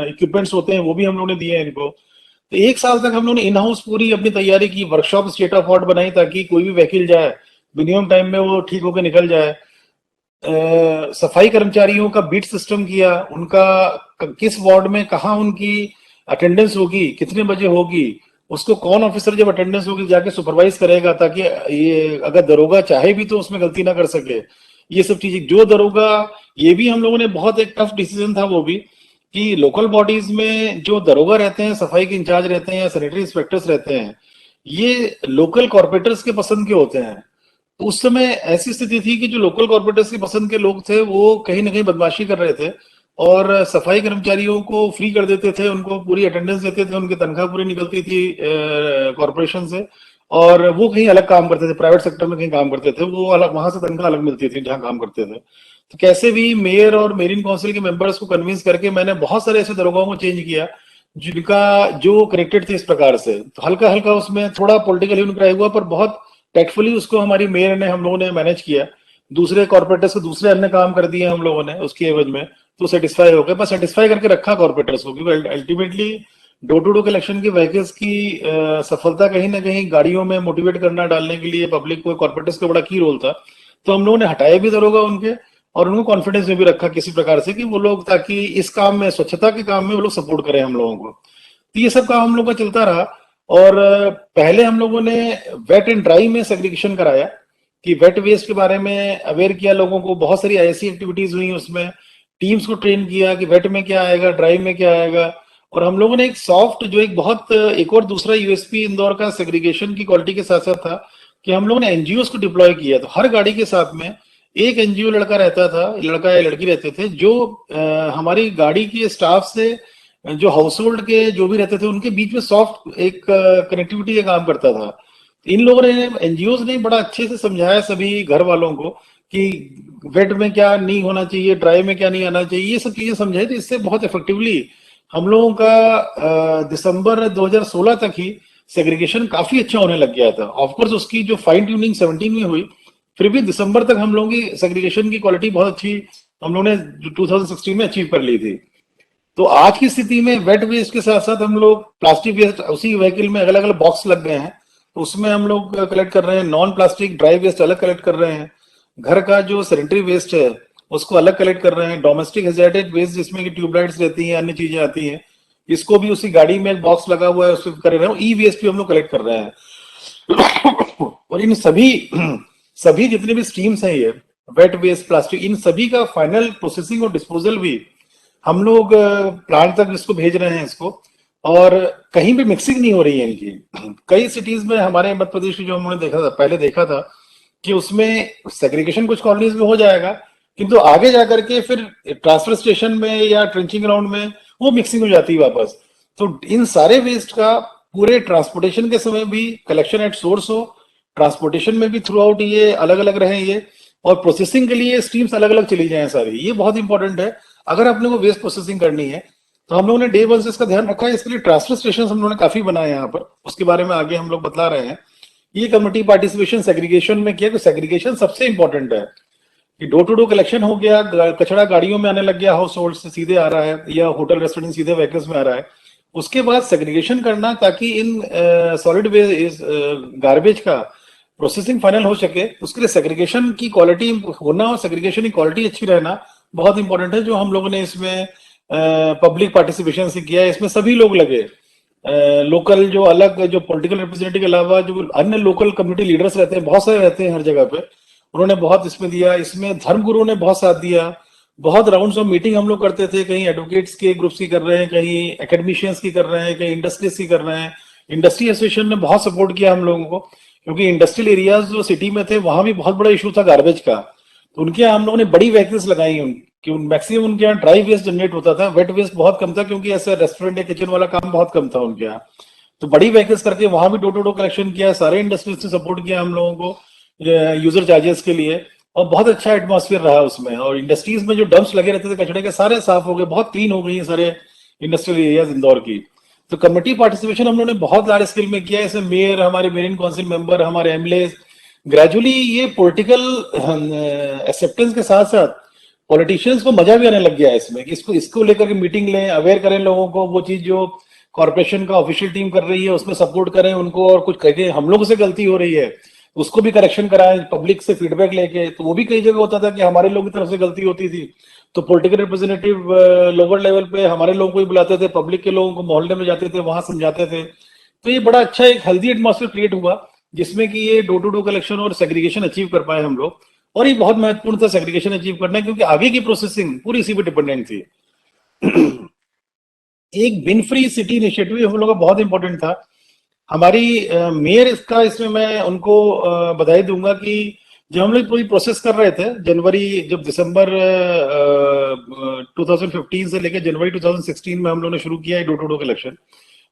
इक्विपमेंट्स होते हैं वो भी हम लोगों ने दिए हैं इनको। तो एक साल तक हम लोगों ने इन हाउस पूरी अपनी तैयारी की, वर्कशॉप स्टेट ऑफ आर्ट बनाई, ताकि कोई भी व्हीकल जाए मिनिमम टाइम में वो ठीक होकर निकल जाए। सफाई कर्मचारियों का बीट सिस्टम किया, उनका किस वार्ड में कहाँ उनकी अटेंडेंस होगी, कितने बजे होगी, उसको कौन ऑफिसर जब अटेंडेंस होगी जाके सुपरवाइज करेगा, ताकि ये अगर दरोगा चाहे भी तो उसमें गलती ना कर सके। ये सब चीजें जो दरोगा, ये भी हम लोगों ने बहुत एक टफ डिसीजन था वो भी, कि लोकल बॉडीज में जो दरोगा रहते हैं, सफाई के इंचार्ज रहते हैं या सैनिटरी इंस्पेक्टर्स रहते हैं, ये लोकल कॉर्पोरेटर्स के पसंद के होते हैं। तो उस समय ऐसी स्थिति थी कि जो लोकल कॉर्पोरेटर्स की पसंद के लोग थे वो कहीं ना कहीं बदमाशी कर रहे थे और सफाई कर्मचारियों को फ्री कर देते थे, उनको पूरी अटेंडेंस देते थे, उनकी तनख्वाह पूरी निकलती थी कॉर्पोरेशन से, और वो कहीं अलग काम करते थे, प्राइवेट सेक्टर में कहीं काम करते थे, वो अलग वहां से तनख्वाह अलग मिलती थी जहाँ काम करते थे। तो कैसे भी मेयर और मेरीन काउंसिल के मेंबर्स को कन्विंस करके मैंने बहुत सारे ऐसे दरोगाओं को चेंज किया जिनका जो कनेक्टेड थे इस प्रकार से। तो हल्का हल्का उसमें थोड़ा पॉलिटिकल यूनिक्राई हुआ, पर बहुत टैक्टफुली उसको हमारी मेयर ने, हम लोगों ने मैनेज किया। दूसरे कॉर्पोरेटर्स को दूसरे अन्य काम कर दिए हम लोगों ने उसकी एवज में, तो सेटिस्फाई हो गए, पर सेटिस्फाई करके रखा कॉर्पोरेटर्स को, क्योंकि ultimately door to door collection की व्हीकल्स की सफलता कहीं ना कहीं गाड़ियों में मोटिवेट करना, डालने के लिए पब्लिक को, कॉर्पोरेटर्स का बड़ा की रोल था। तो हम लोगों ने हटाए भी दरोगा उनके, और उनको कॉन्फिडेंस में भी रखा किसी प्रकार से कि वो लोग, ताकि इस काम में, स्वच्छता के काम में वो लोग सपोर्ट करें हम लोगों को। तो ये सब काम हम लोग का चलता रहा। और पहले हम लोगों ने वेट एंड ड्राई में सेग्रीगेशन कराया, कि वेट वेस्ट के बारे में अवेयर किया लोगों को, बहुत सारी ऐसी एक्टिविटीज हुई उसमें, टीम्स को ट्रेन किया कि वेट में क्या आएगा, ड्राई में क्या आएगा। और हम लोगों ने एक सॉफ्ट, जो एक बहुत एक और दूसरा यूएसपी इंदौर का सेग्रीगेशन की क्वालिटी के साथ साथ था, कि हम लोगों ने एनजीओ को डिप्लॉय किया। तो हर गाड़ी के साथ में एक एनजीओ लड़का रहता था, लड़का या लड़की रहते थे, जो हमारी गाड़ी के स्टाफ से, जो हाउस होल्ड के जो भी रहते थे, उनके बीच में सॉफ्ट एक कनेक्टिविटी का काम करता था। इन लोगों ने, एनजीओ ने बड़ा अच्छे से समझाया सभी घर वालों को कि वेट में क्या नहीं होना चाहिए, ड्राई में क्या नहीं आना चाहिए, ये सब चीजें समझाई। तो इससे बहुत इफेक्टिवली हम लोगों का दिसंबर 2016 तक ही सेग्रीगेशन काफी अच्छा होने लग गया था। ऑफकोर्स उसकी जो फाइन ट्यूनिंग 17 में हुई, फिर भी दिसंबर तक हम लोगों की सेग्रीगेशन की क्वालिटी बहुत अच्छी हम लोगों ने 2016 में अचीव कर ली थी। तो आज की स्थिति में वेट वेस्ट के साथ साथ हम लोग प्लास्टिक वेस्ट उसी व्हीकल में अलग अलग बॉक्स लग गए हैं, तो उसमें हम लोग कलेक्ट कर रहे हैं। नॉन प्लास्टिक ड्राई वेस्ट अलग कलेक्ट कर रहे हैं, घर का जो सैनिटरी वेस्ट है उसको अलग कलेक्ट कर रहे हैं, डोमेस्टिक हैजार्डेड वेस्ट जिसमें कि ट्यूबलाइट्स रहती हैं, अन्य चीजें आती हैं, इसको भी उसी गाड़ी में एक बॉक्स लगा हुआ है उसको कर रहे हैं। ई वेस्ट भी हम लोग कलेक्ट कर रहे हैं। और इन सभी सभी जितने भी स्ट्रीम्स हैं, ये वेट वेस्ट, प्लास्टिक, इन सभी का फाइनल प्रोसेसिंग और डिस्पोजल भी हम लोग प्लांट तक इसको भेज रहे हैं इसको, और कहीं भी मिक्सिंग नहीं हो रही है इनकी। कई सिटीज में हमारे मध्य प्रदेश की जो हमने देखा था, पहले देखा था कि उसमें सेग्रीगेशन कुछ कॉलोनीज में हो जाएगा, किंतु आगे जाकर के फिर ट्रांसफर स्टेशन में या ट्रेंचिंग ग्राउंड में वो मिक्सिंग हो जाती है वापस। तो इन सारे वेस्ट का पूरे ट्रांसपोर्टेशन के समय भी कलेक्शन एट सोर्स हो, ट्रांसपोर्टेशन में भी थ्रू आउट ये अलग अलग रहे ये, और प्रोसेसिंग के लिए स्ट्रीम्स अलग अलग चली जाएं सारी, ये बहुत इंपॉर्टेंट है। अगर अपने को वेस्ट प्रोसेसिंग करनी है तो हम लोगों ने डे वन से इसका ध्यान रखा है। इसके लिए ट्रांसफर स्टेशन हम लोगों ने काफी बनाए यहाँ पर, उसके बारे में आगे हम लोग बतला रहे हैं। ये कम्युनिटी पार्टिसिपेशन सेग्रीगेशन में किया, तो सेग्रीगेशन सबसे इंपॉर्टेंट है कि डोर टू डोर कलेक्शन हो गया, कचरा गाड़ियों में आने लग गया, हाउस होल्ड से सीधे आ रहा है या होटल रेस्टोरेंट सीधे व्हीकल्स में आ रहा है। उसके बाद सेग्रीगेशन करना ताकि इन सॉलिड वेस्ट गार्बेज का प्रोसेसिंग फाइनल हो सके, उसके लिए सेग्रीगेशन की क्वालिटी होना और सेग्रीगेशन की क्वालिटी अच्छी रहना बहुत इंपॉर्टेंट है। जो हम लोगों ने इसमें पब्लिक पार्टिसिपेशन से किया है, इसमें सभी लोग लगे, लोकल जो अलग जो पॉलिटिकल रिप्रेजेंटेटिव के अलावा जो अन्य लोकल कम्युनिटी लीडर्स रहते हैं, बहुत सारे रहते हैं हर जगह पे, उन्होंने बहुत इसमें दिया। इसमें धर्मगुरुओं ने बहुत साथ दिया, बहुत राउंड्स ऑफ मीटिंग हम लोग करते थे, कहीं एडवोकेट्स के ग्रुप्स की कर रहे हैं, कहीं एकेडमिशियंस की कर रहे हैं, कहीं इंडस्ट्रीज की कर रहे हैं। इंडस्ट्री एसोसिएशन ने बहुत सपोर्ट किया हम लोगों को, क्योंकि इंडस्ट्रियल एरियाज जो सिटी में थे वहां भी बहुत बड़ा इशू था गार्बेज का। तो उनके यहाँ हम लोगों ने बड़ी वैकेंसीज लगाई कि मैक्सिमम उनके यहाँ ड्राई वेस्ट जनरेट होता था, वेट वेस्ट बहुत कम था, क्योंकि ऐसे रेस्टोरेंट या किचन वाला काम बहुत कम था उनके यहाँ। तो बड़ी वैकेंस करके वहां भी डोर टू डोर कलेक्शन किया, सारे इंडस्ट्रीज ने सपोर्ट किया हम लोगों को यूजर चार्जेस के लिए, और बहुत अच्छा एटमॉस्फेयर रहा उसमें। और इंडस्ट्रीज में जो डंप्स लगे रहते थे कचड़े के, सारे साफ हो गए, बहुत क्लीन हो गई है सारे इंडस्ट्रियल एरियाज इंदौर की। तो कमेटी पार्टिसिपेशन हम लोगों ने बहुत लार्ज स्केल में किया है। इसमें मेयर, हमारे मेयर इन काउंसिल मेंबर, हमारे एमएलए, ग्रेजुअली ये पॉलिटिकल एक्सेप्टेंस के साथ साथ पॉलिटिशियंस को मजा भी आने लग गया है इसमें, कि इसको लेकर के मीटिंग लें, अवेयर करें लोगों को, वो चीज जो कॉर्पोरेशन का ऑफिशियल टीम कर रही है उसमें सपोर्ट करें उनको, और कुछ कहें हम लोगों से गलती हो रही है उसको भी करेक्शन कराएं पब्लिक से फीडबैक लेके। तो वो भी कई जगह होता था कि हमारे लोगों की तरफ से गलती होती थी, तो पॉलिटिकल रिप्रेजेंटेटिव लोअर लेवल पे हमारे लोगों को भी बुलाते थे, पब्लिक के लोगों को मोहल्ले में जाते थे, वहां समझाते थे। तो ये बड़ा अच्छा एक हेल्दी एटमॉस्फेयर क्रिएट हुआ, जिसमें कि ये डोर टू डोर कलेक्शन और सेग्रीगेशन अचीव कर पाए हम लोग। और ये बहुत महत्वपूर्ण था सेग्रीगेशन अचीव करना, क्योंकि आगे की प्रोसेसिंग पूरी इसी पे डिपेंडेंट थी। एक बिन फ्री सिटी इनिशिएटिव हम लोग का बहुत इंपॉर्टेंट था। हमारी मेयर इसका, इसमें मैं उनको बधाई दूंगा कि जब हम लोग पूरी प्रोसेस कर रहे थे, जनवरी जब दिसंबर 2015 से लेकर जनवरी 2016 में हम लोगों ने शुरू किया है डोर टू डोर कलेक्शन।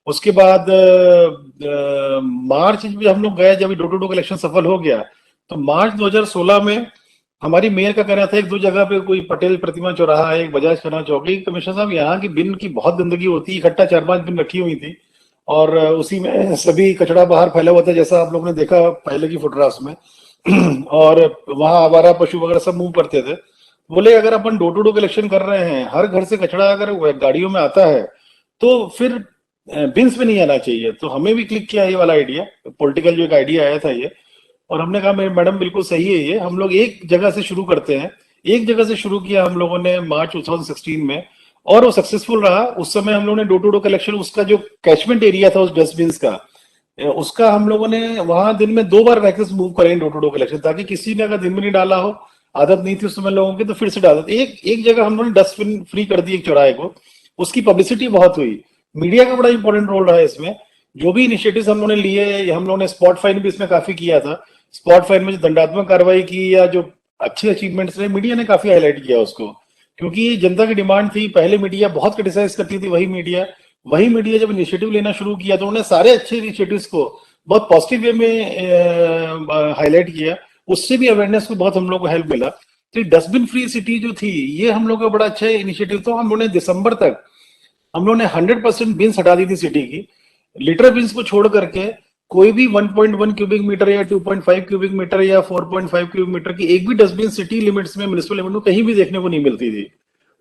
उसके बाद मार्च जब हम लोग गए, जब डोर टू डोर कलेक्शन सफल हो गया, तो मार्च 2016 में हमारी मेयर का कहना था एक दो जगह पे, कोई पटेल प्रतिमा चौराहा है, एक बजाज खन्ना चौकी, कमिश्नर साहब यहाँ की बिन की बहुत गंदगी होती है, इकट्ठा 4-5 बिन रखी हुई थी और उसी में सभी कचरा बाहर फैला हुआ था, जैसा आप लोगों ने देखा पहले की फोटोग्राफ्स में। और वहां आवारा पशु वगैरह सब मूव करते थे। बोले अगर अपन डोर टू डोर कलेक्शन कर रहे हैं, हर घर से कचरा अगर गाड़ियों में आता है, तो फिर बिन्स में नहीं आना चाहिए। तो हमें भी क्लिक किया ये वाला आइडिया, पॉलिटिकल जो एक आइडिया आया था ये, और हमने कहा मैडम बिल्कुल सही है ये, हम लोग एक जगह से शुरू करते हैं। एक जगह से शुरू किया हम लोगों ने मार्च 2016 में, और वो सक्सेसफुल रहा। उस समय हम लोगों ने डोर टू डोर कलेक्शन, उसका जो कैचमेंट एरिया था उस डस्टबिन का, उसका हम लोगों ने वहां दिन में 2 बार व्हीकल्स मूव करें डोर टू डोर कलेक्शन, ताकि किसी ने अगर दिन में नहीं डाला हो, आदत नहीं थी उस समय लोगों की, तो फिर से डाला। एक जगह हम लोगों ने डस्टबिन फ्री कर दी एक चौराहे को, उसकी पब्लिसिटी बहुत हुई। मीडिया का बड़ा इंपॉर्टेंट रोल रहा है इसमें। जो भी इनिशिएटिव्स हम लोगों ने लिए, हम लोगों ने स्पॉट फाइन भी इसमें काफी किया था। स्पॉट फाइन में जो दंडात्मक कार्रवाई की या जो अच्छे अचीवमेंट्स रहे, मीडिया ने काफी हाईलाइट किया उसको, क्योंकि जनता की डिमांड थी। पहले मीडिया बहुत क्रिटिसाइज करती थी, वही मीडिया जब इनिशिएटिव लेना शुरू किया तो उन्होंने सारे अच्छे इनिशिएटिव्स को बहुत पॉजिटिव वे में हाईलाइट किया। उससे भी अवेयरनेस को बहुत हम लोग को हेल्प मिला। तो डस्टबिन फ्री सिटी जो थी, ये हम लोग का बड़ा अच्छा इनिशिएटिव था। हम लोगों ने दिसंबर तक हम लोगों ने 100% बिन्स हटा दी थी सिटी की। लिटर बिन्स को छोड़ करके कोई भी 1.1 क्यूबिक मीटर या 2.5 क्यूबिक मीटर या 4.5 क्यूबिक मीटर की एक भी डस्टबिन सिटी लिमिट्स में, म्युनिसिपल लिमिट में कहीं भी देखने को नहीं मिलती थी।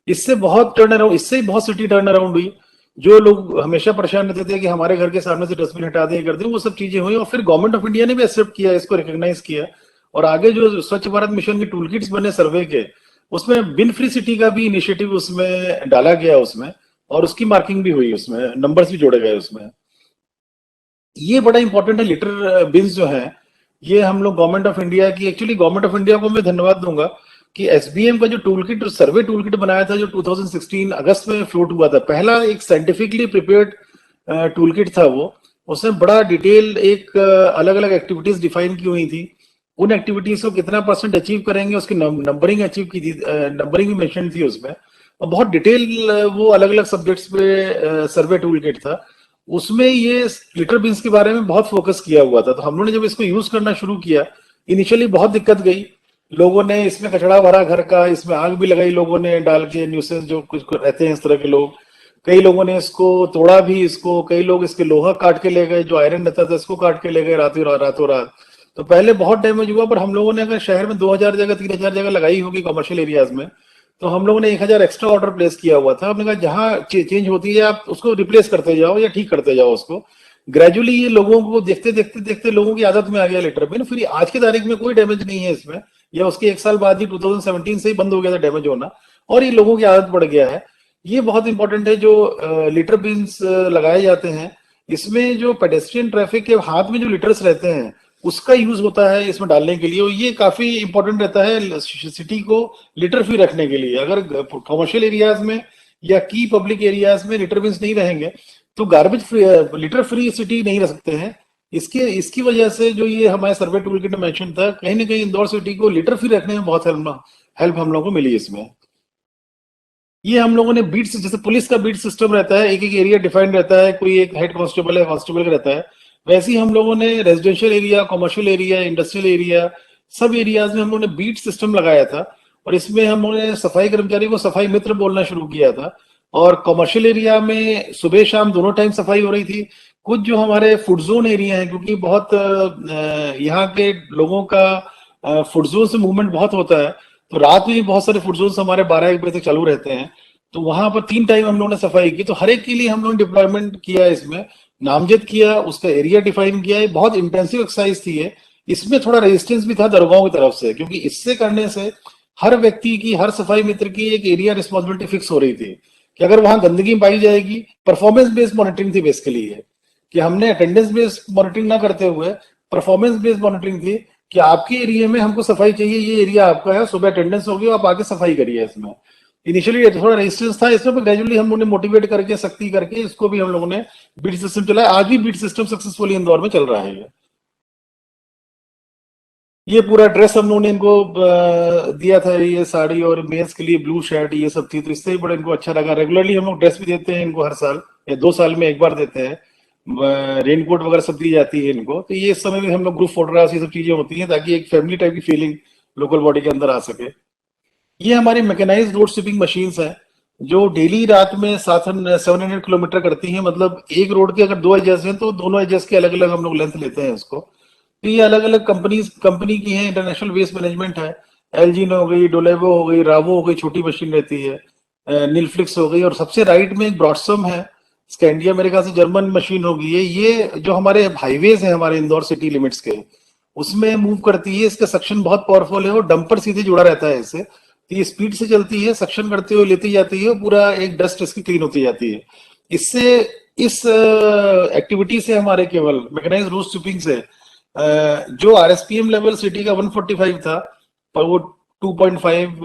इससे बहुत टर्न अराउंड, इससे बहुत सिटी टर्न अराउंड हुई। जो लोग हमेशा परेशान रहते थे कि हमारे घर के सामने से डस्टबिन हटा दें, कर दें, वो सब चीजें हुई। और फिर गवर्नमेंट ऑफ इंडिया ने भी एक्सेप्ट किया, इसको रिकॉग्नाइज किया। और आगे जो स्वच्छ भारत मिशन के टूल किट्स बने सर्वे के, उसमें बिन फ्री सिटी का भी इनिशिएटिव उसमें डाला गया उसमें, और उसकी मार्किंग भी हुई, उसमें नंबर्स भी जोड़े गए उसमें। ये बड़ा इंपॉर्टेंट है। लिटर बिन्स जो है, ये हम लोग गवर्नमेंट ऑफ इंडिया की, एक्चुअली गवर्नमेंट ऑफ इंडिया को मैं धन्यवाद दूंगा कि एसबीएम का जो टूल किट, सर्वे टूल किट बनाया था, जो 2016 अगस्त में फ्लोट हुआ था, पहला एक साइंटिफिकली प्रिपेयर्ड टूल किट था वो। उसमें बड़ा डिटेल एक अलग अलग एक्टिविटीज डिफाइन की हुई थी। उन एक्टिविटीज को कितना % अचीव करेंगे, उसकी नंबरिंग अचीव की थी, नंबरिंग भी मेंशन थी उसमें। और बहुत डिटेल वो अलग अलग सब्जेक्ट्स पे सर्वे टूल किट था। उसमें ये लिटर बीन्स के बारे में बहुत फोकस किया हुआ था। तो हम लोगों ने जब इसको यूज करना शुरू किया, इनिशियली बहुत दिक्कत गई। लोगों ने इसमें कचरा भरा घर का, इसमें आग भी लगाई लोगों ने डाल के, न्यूसेंस जो कुछ रहते हैं इस तरह के लोग। कई लोगों ने इसको तोड़ा भी, इसको कई लोग इसके लोहा काट के ले गए, जो आयरन रहता था इसको काट के ले गए रातों रात। तो पहले बहुत डैमेज हुआ, पर हम लोगों ने अगर शहर में 2000 जगह 3000 जगह लगाई होगी कमर्शियल एरियाज में, तो हम लोगों ने 1000 एक्स्ट्रा ऑर्डर प्लेस किया हुआ था। हमने कहा जहां चेंज होती है आप उसको रिप्लेस करते जाओ या ठीक करते जाओ उसको। ग्रेजुअली ये लोगों को देखते देखते देखते लोगों की आदत में आ गया लिटर बिन। फिर आज की तारीख में कोई डैमेज नहीं है इसमें, या उसके एक साल बाद ही 2017 से ही बंद हो गया था डैमेज होना, और ये लोगों की आदत पड़ गया है। ये बहुत इंपॉर्टेंट है जो लिटर बिन्स लगाए जाते हैं, इसमें जो पेडेस्ट्रियन ट्रैफिक के हाथ में जो लिटर्स रहते हैं उसका यूज होता है इसमें डालने के लिए, और ये काफी इंपॉर्टेंट रहता है सिटी को लिटर फ्री रखने के लिए। अगर कमर्शियल एरियाज में या की पब्लिक एरियाज में लिटर बिन्स नहीं रहेंगे तो garbage free, litter free city नहीं रह सकते हैं। इसके इसकी वजह से जो ये हमारे सर्वे टूल किट में मेंशन था, कहीं ना कहीं इंदौर सिटी को लिटर फ्री रखने में बहुत हेल्प हम लोगों को मिली इसमें। ये हम लोगों ने बीट्स, जैसे पुलिस का बीट सिस्टम रहता है, एक एक एरिया डिफाइंड रहता है, कोई एक हेड कांस्टेबल है, कांस्टेबल का रहता है, वैसे ही हम लोगों ने residential area, commercial area, industrial area, सब एरियाज में हम लोगों ने बीट सिस्टम लगाया था। और इसमें हम लोगों ने सफाई कर्मचारी को सफाई मित्र बोलना शुरू किया था। और कमर्शियल एरिया में सुबह शाम दोनों टाइम सफाई हो रही थी। कुछ जो हमारे फूड जोन एरिया है, क्योंकि बहुत यहाँ के लोगों का फूड जोन से मूवमेंट बहुत होता है, तो रात में भी बहुत सारे फूड जोन हमारे 12-1 बजे तक चालू रहते हैं। तो वहां पर 3 टाइम हम लोगों ने सफाई की। तो हर एक के लिए हम लोगों ने डिप्लॉयमेंट किया, इसमें नामजद किया, उसका एरिया डिफाइन किया। ये बहुत इंटेंसिव एक्सरसाइज थी ये। इसमें थोड़ा रेजिस्टेंस भी था दरगाहों की तरफ से, क्योंकि इससे करने से हर व्यक्ति की, हर सफाई मित्र की एक एरिया रिस्पॉन्सिबिलिटी फिक्स हो रही थी कि अगर वहां गंदगी पाई जाएगी, परफॉर्मेंस बेस्ड मॉनिटरिंग थी बेसिकली ये, कि हमने अटेंडेंस बेस्ड मॉनिटरिंग ना करते हुए परफॉर्मेंस बेस्ड मॉनिटरिंग थी कि आपके एरिया में हमको सफाई चाहिए, ये एरिया आपका है, सुबह अटेंडेंस होगी, आप आके सफाई करिए। इसमें इनिशियली थोड़ा रेजिस्टेंस था इसमें, पर ग्रेजुअली हम लोगों ने मोटिवेट करके, सख्ती करके इसको भी हम लोगों ने बीट सिस्टम चलाया। आज भी बीट सिस्टम सक्सेसफुली इंदौर में चल रहा है। ये पूरा ड्रेस हम लोगों ने इनको दिया था, ये साड़ी, और मेंस के लिए ब्लू शर्ट, ये सब थी। तो इससे भी बड़ा इनको अच्छा लगा। रेगुलरली हम लोग ड्रेस भी देते हैं इनको, हर साल या 2 साल में एक बार देते हैं। रेनकोट वगैरह सब दी जाती है इनको। तो ये इस समय भी हम लोग ग्रुप फोटोग्राफ्स, ये सब चीजें होती हैं, ताकि एक फैमिली टाइप की फीलिंग लोकल बॉडी के अंदर आ सके। ये हमारी मैकेनाइज्ड रोड स्वीपिंग मशीन्स हैं, जो डेली रात में 700 किलोमीटर करती हैं। मतलब एक रोड के अगर 2 एजेस हैं तो दोनों एजेस के अलग अलग हम लोग लेंथ लेते हैं इसको। तो ये अलग अलग कंपनी की है। इंटरनेशनल वेस्ट मैनेजमेंट है, एलजी हो गई, डोलेवो हो गई, रावो हो गई, छोटी मशीन रहती है, नीलफ्लिक्स हो गई, और सबसे राइट में एक ब्रॉडसम है, स्कैंडिया मेरे ख्याल से जर्मन मशीन होगी। ये जो हमारे हाईवेज है हमारे इंदौर सिटी लिमिट्स के, उसमें मूव करती है। इसका सक्शन बहुत पावरफुल है, और डंपर सीधे जुड़ा रहता है इससे। तो ये स्पीड से चलती है, सक्शन करते हुए लेती जाती है, पूरा एक डस्ट इसकी क्लीन होती जाती है। इससे, इस एक्टिविटी से हमारे केवल मैकेनाइज्ड रोड स्वीपिंग से जो आरएसपीएम लेवल सिटी का 145 था, पर वो 2.5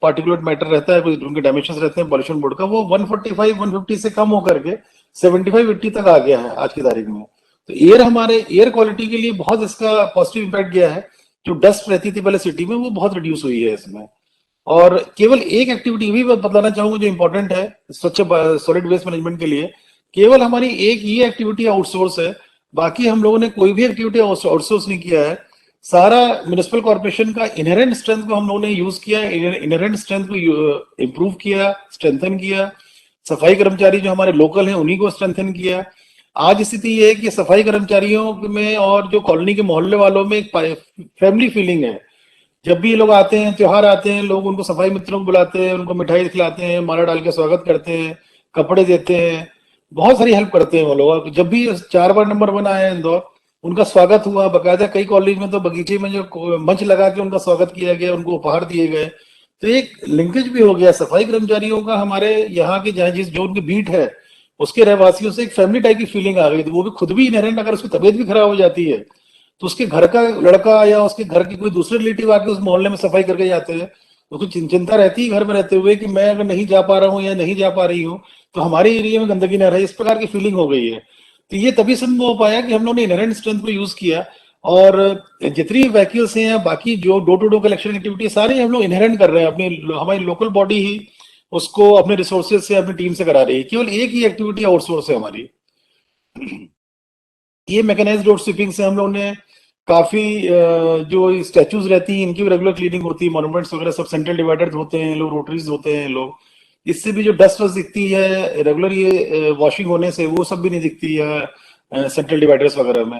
पार्टिकुलेट मैटर रहता है, उनके डायमेंशंस रहते हैं पॉल्यूशन बोर्ड का, वो 145 150 से कम होकर के 75-80 तक आ गया है आज की तारीख में। तो एयर, हमारे एयर क्वालिटी के लिए बहुत इसका पॉजिटिव इम्पैक्ट गया है। जो डस्ट रहती थी पहले सिटी में, वो बहुत रिड्यूस हुई है इसमें। और केवल एक एक्टिविटी भी बताना चाहूंगा जो इंपॉर्टेंट है स्वच्छ सॉलिड वेस्ट मैनेजमेंट के लिए। केवल हमारी एक ही एक्टिविटी आउटसोर्स है, बाकी हम लोगों ने कोई भी एक्टिविटी आउटसोर्स नहीं किया है। सारा म्युनिसिपल कॉर्पोरेशन का इनहेरेंट स्ट्रेंथ को हम लोगों ने यूज किया, इनहेरेंट स्ट्रेंथ को इम्प्रूव किया, स्ट्रेंथन किया। सफाई कर्मचारी जो हमारे लोकल हैं उन्हीं को स्ट्रेंथन किया। आज स्थिति ये है कि सफाई कर्मचारियों में और जो कॉलोनी के मोहल्ले वालों में एक फैमिली फीलिंग है। जब भी ये लोग आते हैं, त्योहार आते हैं, लोग उनको सफाई मित्रों को बुलाते हैं, उनको मिठाई खिलाते हैं, माला डाल के स्वागत करते हैं, कपड़े देते हैं, बहुत सारी हेल्प करते हैं वो लोग। जब भी 4 बार नंबर 1 आया इंदौर, उनका स्वागत हुआ बकायदा। कई कॉलेज में तो बगीचे में जो मंच लगा के उनका स्वागत किया गया, उनको उपहार दिए गए। तो एक लिंकेज भी हो गया सफाई कर्मचारियों का हमारे यहाँ के, जहाँ जिस जो उनकी बीट है उसके रहवासियों से एक फैमिली टाइप की फीलिंग आ गई। तो वो भी खुद भी इनहेरेंट, अगर उसकी तबीयत भी खराब हो जाती है तो उसके घर का लड़का या उसके घर के कोई दूसरे रिलेटिव आके उस मोहल्ले में सफाई करके जाते हैं। उसको चिंता रहती है घर में रहते हुए कि मैं अगर नहीं जा पा रहा हूँ या नहीं जा पा रही हूँ तो हमारे एरिया में गंदगी ना रहे, इस प्रकार की फीलिंग हो गई है। तो ये तभी संभव हो पाया कि हम लोगों ने इनहेरेंट स्ट्रेंथ को यूज किया। और जितनी व्हीकल्स हैं या बाकी जो door to door collection activity, सारे हम लोग इनहेरेंट कर रहे हैं। अपनी हमारी लोकल बॉडी ही उसको अपने रिसोर्सेज से अपनी टीम से करा रही है। केवल एक ही एक्टिविटी आउटसोर्स है हमारी। ये मैकेनाइज्ड रोड स्वीपिंग से हम लोगों ने काफी जो स्टैचूज रहती हैं इनकी भी रेगुलर क्लीनिंग होती है, मॉन्यूमेंट्स वगैरह सब सेंट्रल डिवाइडर्स होते हैं लोग, रोटरीज होते हैं लोग, इससे भी जो डस्ट वस्ट दिखती है रेगुलर ये वॉशिंग होने से वो सब भी नहीं दिखती है सेंट्रल डिवाइडर्स वगैरह में।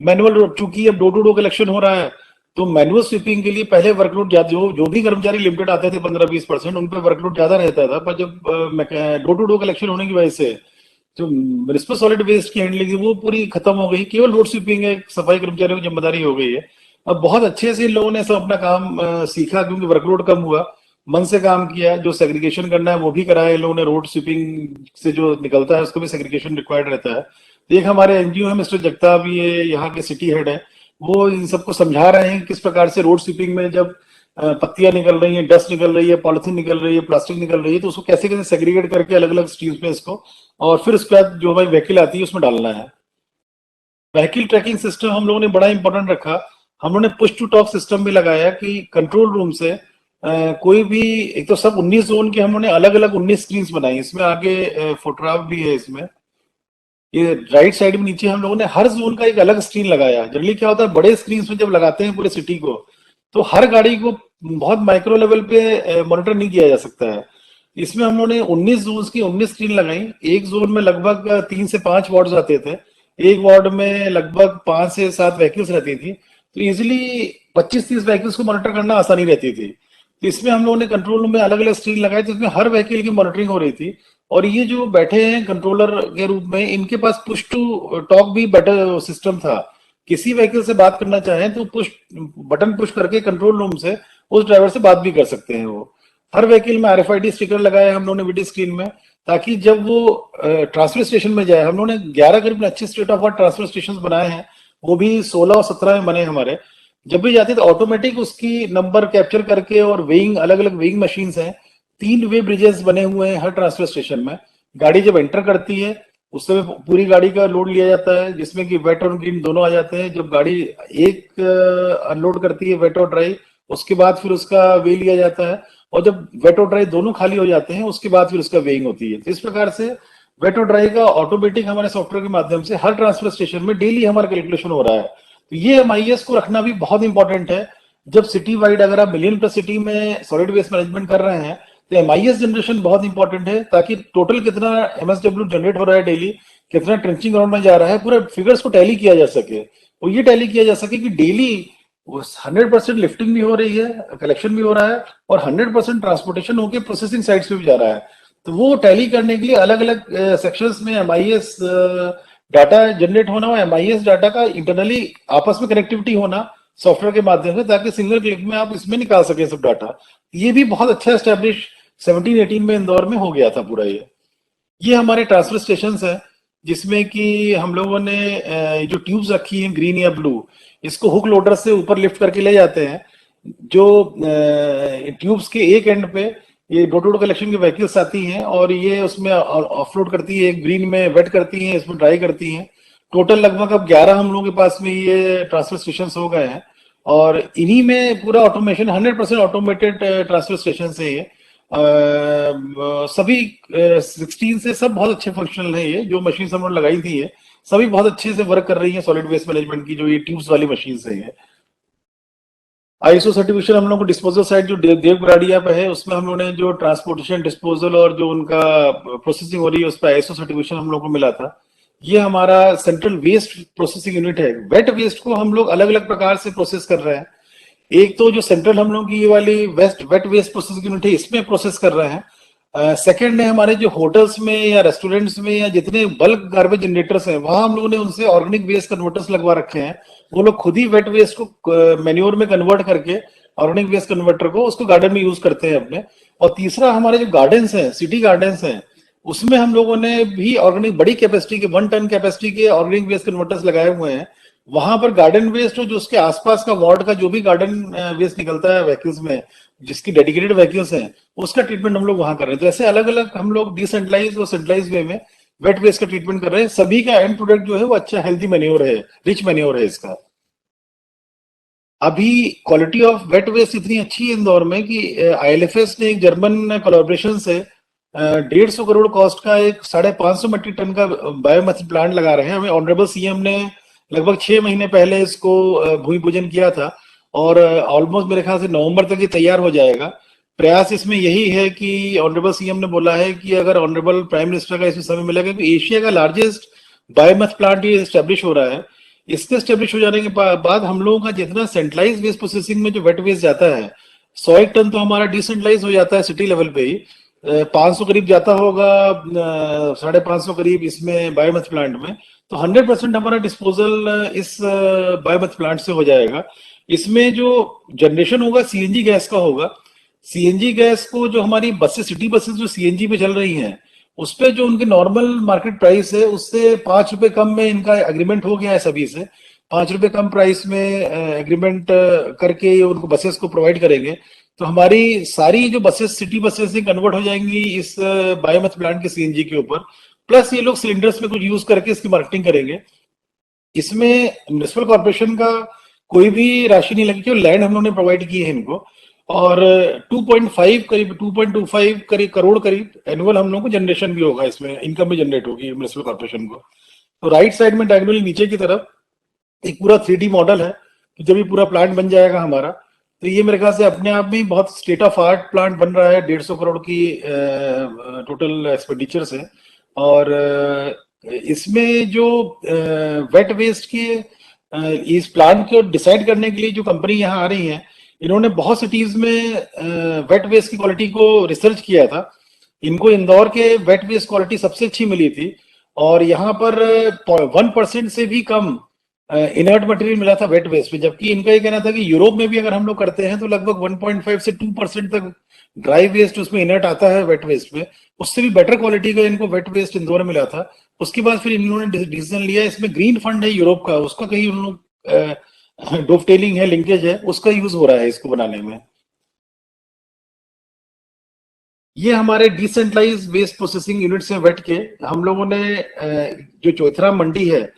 मैनुअल चूंकि अब डोर टू डोर कलेक्शन हो रहा है तो मैनुअल स्वीपिंग के लिए पहले वर्कलोड ज्यादा, जो भी कर्मचारी लिमिटेड आते थे 15-20%, उन पर वर्कलोड ज्यादा रहता था। पर जब डोर टू डोर कलेक्शन होने की वजह से जो म्युनिसिपल सॉलिड वेस्ट की हैंडलिंग वो पूरी खत्म हो गई, केवल रोड स्वीपिंग एक सफाई कर्मचारियों की जिम्मेदारी हो गई है। अब बहुत अच्छे से इन लोगों ने सब अपना काम सीखा क्योंकि वर्कलोड कम हुआ, मन से काम किया, जो सेग्रीगेशन करना है वो भी कराया इन लोगों ने, रोड स्वीपिंग से जो निकलता है उसको भी सेग्रीगेशन रिक्वायर्ड रहता है। एक हमारे एनजीओ है मिस्टर जगताप, ये यहाँ के सिटी हेड है, वो इन सबको समझा रहे हैं किस प्रकार से रोड स्वीपिंग में जब पत्तियां निकल रही हैं, डस्ट निकल रही है, पॉलिथीन निकल रही है, प्लास्टिक निकल रही है, तो उसको कैसे कैसे सेग्रीगेट करके अलग अलग स्ट्रीम्स में इसको, और फिर उसके बाद जो हमारी व्हीकल आती है उसमें डालना है। व्हीकल ट्रैकिंग सिस्टम हम लोगों ने बड़ा इंपॉर्टेंट रखा। हम लोगों ने पुश टू टॉक सिस्टम भी लगाया कि कंट्रोल रूम से कोई भी, एक तो सब 19 जोन के हम लोगों ने अलग अलग 19 स्क्रीन बनाई, इसमें आगे फोटोग्राफ भी है इसमें, ये राइट साइड में नीचे हम लोगों ने हर जोन का एक अलग स्क्रीन लगाया। जनरली क्या होता है बड़े स्क्रीन में जब लगाते हैं पूरे सिटी को तो हर गाड़ी को बहुत माइक्रो लेवल पे मॉनिटर नहीं किया जा सकता है। इसमें हम लोगों ने 19 जोन की 19 स्क्रीन लगाई। एक जोन में लगभग 3 से 5 वार्ड आते थे, एक वार्ड में लगभग 5 से 7 व्हीकल्स रहती थी, तो इजिली 25-30 व्हीकल्स को मॉनिटर करना आसानी रहती थी। तो इसमें हम लोगों ने कंट्रोल रूम में अलग अलग स्क्रीन लगाई तो इसमें हर व्हीकल की मॉनिटरिंग हो रही थी। और ये जो बैठे हैं कंट्रोलर के रूप में, इनके पास पुश टू टॉक भी बेटर सिस्टम था। किसी व्हीकल से बात करना चाहें तो पुश बटन पुश करके कंट्रोल रूम से उस ड्राइवर से बात भी कर सकते हैं वो। हर व्हीकल में RFID स्टिकर लगाया हम लोगों ने वीडियो स्क्रीन में, ताकि जब वो ट्रांसफर स्टेशन में जाए, हम लोगों ने 11 करीब अच्छे state of art transfer station बनाए हैं, वो भी 16 और 17 में बने हमारे। जब भी जाती है तो ऑटोमेटिक उसकी नंबर कैप्चर करके, और वेइंग अलग अलग वेइंग मशीन है, 3 वे ब्रिजेस बने हुए हैं हर ट्रांसफर स्टेशन में। गाड़ी जब एंटर करती है उस समय पूरी गाड़ी का लोड लिया जाता है जिसमें कि वेट और ग्रीन दोनों आ जाते हैं। जब गाड़ी एक अनलोड करती है वेट और ड्राई, उसके बाद फिर उसका वे लिया जाता है, और जब वेट और ड्राई दोनों खाली हो जाते हैं उसके बाद फिर उसका वेइंग होती है। तो इस प्रकार से वेट और ड्राई का ऑटोमेटिक हमारे सॉफ्टवेयर के माध्यम से हर ट्रांसफर स्टेशन में डेली हमारा कैलकुलेशन हो रहा है। तो ये MIS को रखना भी बहुत इंपॉर्टेंट है। जब सिटी वाइड अगर आप मिलियन प्लस सिटी में सॉलिड वेस्ट मैनेजमेंट कर रहे हैं तो MIS जनरेशन बहुत इंपॉर्टेंट है, ताकि टोटल कितना MSW जनरेट हो रहा है डेली, कितना ट्रेंचिंग ग्राउंड में जा रहा है, पूरे फिगर्स को टैली किया जा सके। और ये टैली किया जा सके कि डेली 100% लिफ्टिंग भी हो रही है, कलेक्शन भी हो रहा है, और 100% ट्रांसपोर्टेशन होकर प्रोसेसिंग साइट्स पे भी जा रहा है। तो वो टैली करने के लिए अलग अलग सेक्शंस में MIS डाटा जनरेट होना, और MIS डाटा का इंटरनली आपस में कनेक्टिविटी होना सॉफ्टवेयर के माध्यम से, ताकि सिंगल क्लिक में आप इसमें निकाल सके सब डाटा। ये भी बहुत अच्छा एस्टेब्लिश 17-18 में इंदौर में हो गया था पूरा। ये हमारे ट्रांसफर स्टेशन है जिसमें कि हम लोगों ने जो ट्यूब्स रखी हैं ग्रीन या ब्लू, इसको हुक लोडर से ऊपर लिफ्ट करके ले जाते हैं। जो ट्यूब्स के एक एंड पे ये डोर टू डोर कलेक्शन की व्हीकल्स आती हैं और ये उसमें ऑफलोड करती है, ग्रीन में वेट करती हैं, इसमें ड्राई करती हैं। टोटल लगभग अब 11 हम लोगों के पास में ये ट्रांसफर स्टेशन हो गए हैं, और इन्हीं में पूरा ऑटोमेशन 100% ऑटोमेटेड ट्रांसफर स्टेशन है ये। सभी 16 से सब बहुत अच्छे फंक्शनल है। ये जो मशीन हम लोग लगाई थी ये सभी बहुत अच्छे से वर्क कर रही है सॉलिड वेस्ट मैनेजमेंट की, जो ये ट्यूब्स वाली मशीन है ये। ISO सर्टिफिकेशन हम लोग को डिस्पोजल साइड जो देवगराड़िया पे है उसमें हम लोगों ने जो ट्रांसपोर्टेशन डिस्पोजल और जो उनका प्रोसेसिंग हो रही है उस पर ISO सर्टिफिकेशन हम लोग को मिला था। ये हमारा सेंट्रल वेस्ट प्रोसेसिंग यूनिट है। वेट वेस्ट को हम लोग अलग अलग प्रकार से प्रोसेस कर रहे हैं। एक तो जो सेंट्रल हम लोग की ये वाली वेट वेस्ट प्रोसेसिंग यूनिट है इसमें प्रोसेस कर रहे हैं। सेकंड है हमारे जो होटल्स में या रेस्टोरेंट्स में या जितने बल्क गार्बेज जनरेटर्स हैं वहां हम लोगों ने उनसे ऑर्गेनिक वेस्ट कन्वर्टर्स लगवा रखे हैं। वो लोग खुद ही वेट वेस्ट को मैन्योर में कन्वर्ट करके ऑर्गेनिक वेस्ट कन्वर्टर को उसको गार्डन में यूज करते हैं अपने। और तीसरा हमारे जो गार्डन्स हैं, सिटी गार्डन्स हैं, उसमें हम लोगों ने भी ऑर्गेनिक बड़ी कैपेसिटी के 1 टन कैपेसिटी के ऑर्गेनिक वेस्ट कन्वर्टर्स लगाए हुए हैं। वहां पर गार्डन वेस्ट हो जो उसके आसपास का वार्ड का जो भी गार्डन वेस्ट निकलता है व्हीकल्स में, जिसकी डेडिकेटेड व्हीकल्स हैं, उसका ट्रीटमेंट हम लोग वहां कर रहे हैं। तो ऐसे अलग अलग हम लोग डिसेंट्रलाइज और सेंट्रलाइज वे में वेट वेस्ट का ट्रीटमेंट कर रहे हैं। सभी का एंड प्रोडक्ट जो है वो अच्छा हेल्दी मैन्योर है, रिच मैन्योर है इसका। अभी क्वालिटी ऑफ वेट वेस्ट इतनी अच्छी है इंदौर में कि आईएलएफएस ने एक जर्मन कोलैबोरेशन से 150 करोड़ कॉस्ट का एक 550 मीट्रिक टन का बायोमेथिल प्लांट लगा रहे हैं। हमें ऑनरेबल सीएम ने लगभग 6 महीने पहले इसको भूमि पूजन किया था और ऑलमोस्ट मेरे ख्याल से नवंबर तक ये तैयार हो जाएगा। प्रयास इसमें यही है कि ऑनरेबल सीएम ने बोला है कि अगर ऑनरेबल प्राइम मिनिस्टर का इसमें समय मिलेगा कि एशिया का लार्जेस्ट बायोमेथ प्लांट ये स्टेब्लिश हो रहा है। इसके स्टेब्लिश हो जाने के बाद हम लोगों का जितना सेंट्रलाइज वेस्ट प्रोसेसिंग में जो वेट वेस्ट जाता है 100 टन तो हमारा डिसेंट्रलाइज हो जाता है सिटी लेवल पे ही। 500 करीब जाता होगा, 550 करीब इसमें बायोमेथ प्लांट में। तो 100% हमारा डिस्पोजल इस बायोमेथ प्लांट से हो जाएगा। इसमें जो जनरेशन होगा सीएनजी गैस का होगा। सीएनजी गैस को जो हमारी बसेस, सिटी बसेस जो सीएनजी पे चल रही हैं, उस पे जो उनकी नॉर्मल मार्केट प्राइस है उससे 5 रुपए कम में इनका एग्रीमेंट हो गया है सभी से। 5 रुपए कम प्राइस में एग्रीमेंट करके ये उनको बसेस को प्रोवाइड करेंगे। तो हमारी सारी जो बसेस सिटी बसेस से कन्वर्ट हो जाएंगी इस बायोमेथ प्लांट के सीएनजी के ऊपर। प्लस ये लोग सिलेंडर्स में कुछ यूज करके इसकी मार्केटिंग करेंगे। इसमें म्युनिसिपल कॉर्पोरेशन का कोई भी राशि नहीं लगी, लैंड हम लोगों ने प्रोवाइड की है इनको। और 2.5 करीब 2.25 करीब करोड़ करीब एनुअल हम लोगों को जनरेशन भी होगा, इसमें इनकम भी जनरेट होगी म्युनिसिपल कॉर्पोरेशन को। तो राइट साइड में डायगोनली नीचे की तरफ एक पूरा 3D मॉडल है कि जब ये पूरा प्लांट बन जाएगा हमारा, तो ये मेरे ख्याल से अपने आप में ही बहुत स्टेट ऑफ आर्ट प्लांट बन रहा है। 150 करोड़ की टोटल एक्सपेंडिचर से। और इसमें जो वेट वेस्ट के इस प्लांट को डिसाइड करने के लिए जो कंपनी यहाँ आ रही है, इन्होंने बहुत सिटीज में वेट वेस्ट की क्वालिटी को रिसर्च किया था। इनको इंदौर के वेट वेस्ट क्वालिटी सबसे अच्छी मिली थी और यहाँ पर 1% से भी कम इनर्ट मटेरियल मिला था वेट वेस्ट में। जबकि इनका ये कहना था कि यूरोप में भी अगर हम लोग करते हैं तो लगभग 1.5 से 2% तक ड्राई वेस्ट उसमें इनर्ट आता है वेट वेस्ट में। उससे भी बेटर क्वालिटी का इनको वेट वेस्ट इंदौर मिला था। उसके बाद फिर इन्होंने डिसीजन लिया, इसमें ग्रीन फंड है यूरोप का, उसका कहीं उन लोग डोवटेलिंग है, लिंकेज है, उसका यूज हो रहा है इसको बनाने में। ये हमारे डिसेंट्रलाइज वेस्ट प्रोसेसिंग यूनिट से वेट के हम लोगों ने जो चौथरा मंडी है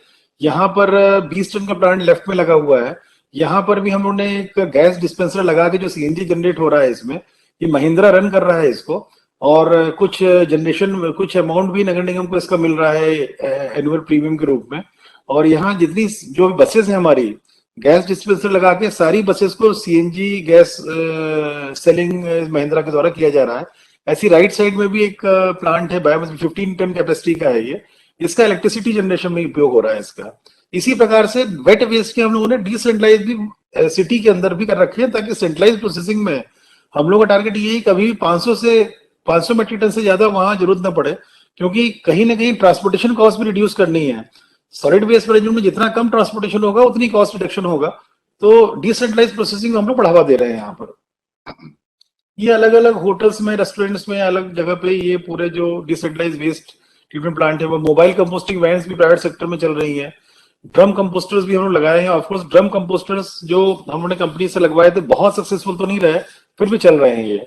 यहाँ पर 20 टन का प्लांट लेफ्ट में लगा हुआ है। यहाँ पर भी हम लोगों ने एक गैस डिस्पेंसर लगा के जो सीएनजी जनरेट हो रहा है इसमें, ये महिंद्रा रन कर रहा है इसको। और कुछ जनरेशन, कुछ अमाउंट भी नगर निगम को इसका मिल रहा है एनुअल प्रीमियम के रूप में। और यहाँ जितनी जो बसेस हैं हमारी, गैस डिस्पेंसर लगा के सारी बसेस को सीएनजी गैस सेलिंग महिंद्रा के द्वारा किया जा रहा है। ऐसी राइट साइड में भी एक प्लांट है, 15 टन कैपेसिटी का है ये। इसका इलेक्ट्रिसिटी जनरेशन में उपयोग हो रहा है इसका। इसी प्रकार से वेट वेस्ट के हम लोगों ने डिसेंट्रलाइज भी सिटी के अंदर भी कर रखे हैं, ताकि सेंट्रलाइज प्रोसेसिंग में हम लोग का टारगेट ये है कभी 500 मीट्रिक टन से ज्यादा वहां जरूरत ना पड़े, क्योंकि कहीं ना कहीं ट्रांसपोर्टेशन कॉस्ट भी रिड्यूस करनी है। सॉलिड वेस्ट मैनेजमेंट में जितना कम ट्रांसपोर्टेशन होगा उतनी कॉस्ट रिडक्शन होगा। तो डिसेंट्रलाइज प्रोसेसिंग हम लोग बढ़ावा दे रहे हैं यहाँ पर। ये अलग अलग होटल्स में, रेस्टोरेंट्स में, अलग जगह पे ये पूरे जो डिसेंट्रलाइज वेस्ट ट्रीटमेंट प्लांट है वो मोबाइल कंपोस्टिंग वैन्स भी प्राइवेट सेक्टर में चल रही है। ड्रम कंपोस्टर्स भी हम लोग लगाए हैं। ऑफकोर्स ड्रम कंपोस्टर्स जो हमने कंपनी से लगवाए थे बहुत सक्सेसफुल तो नहीं रहे, फिर भी चल रहे हैं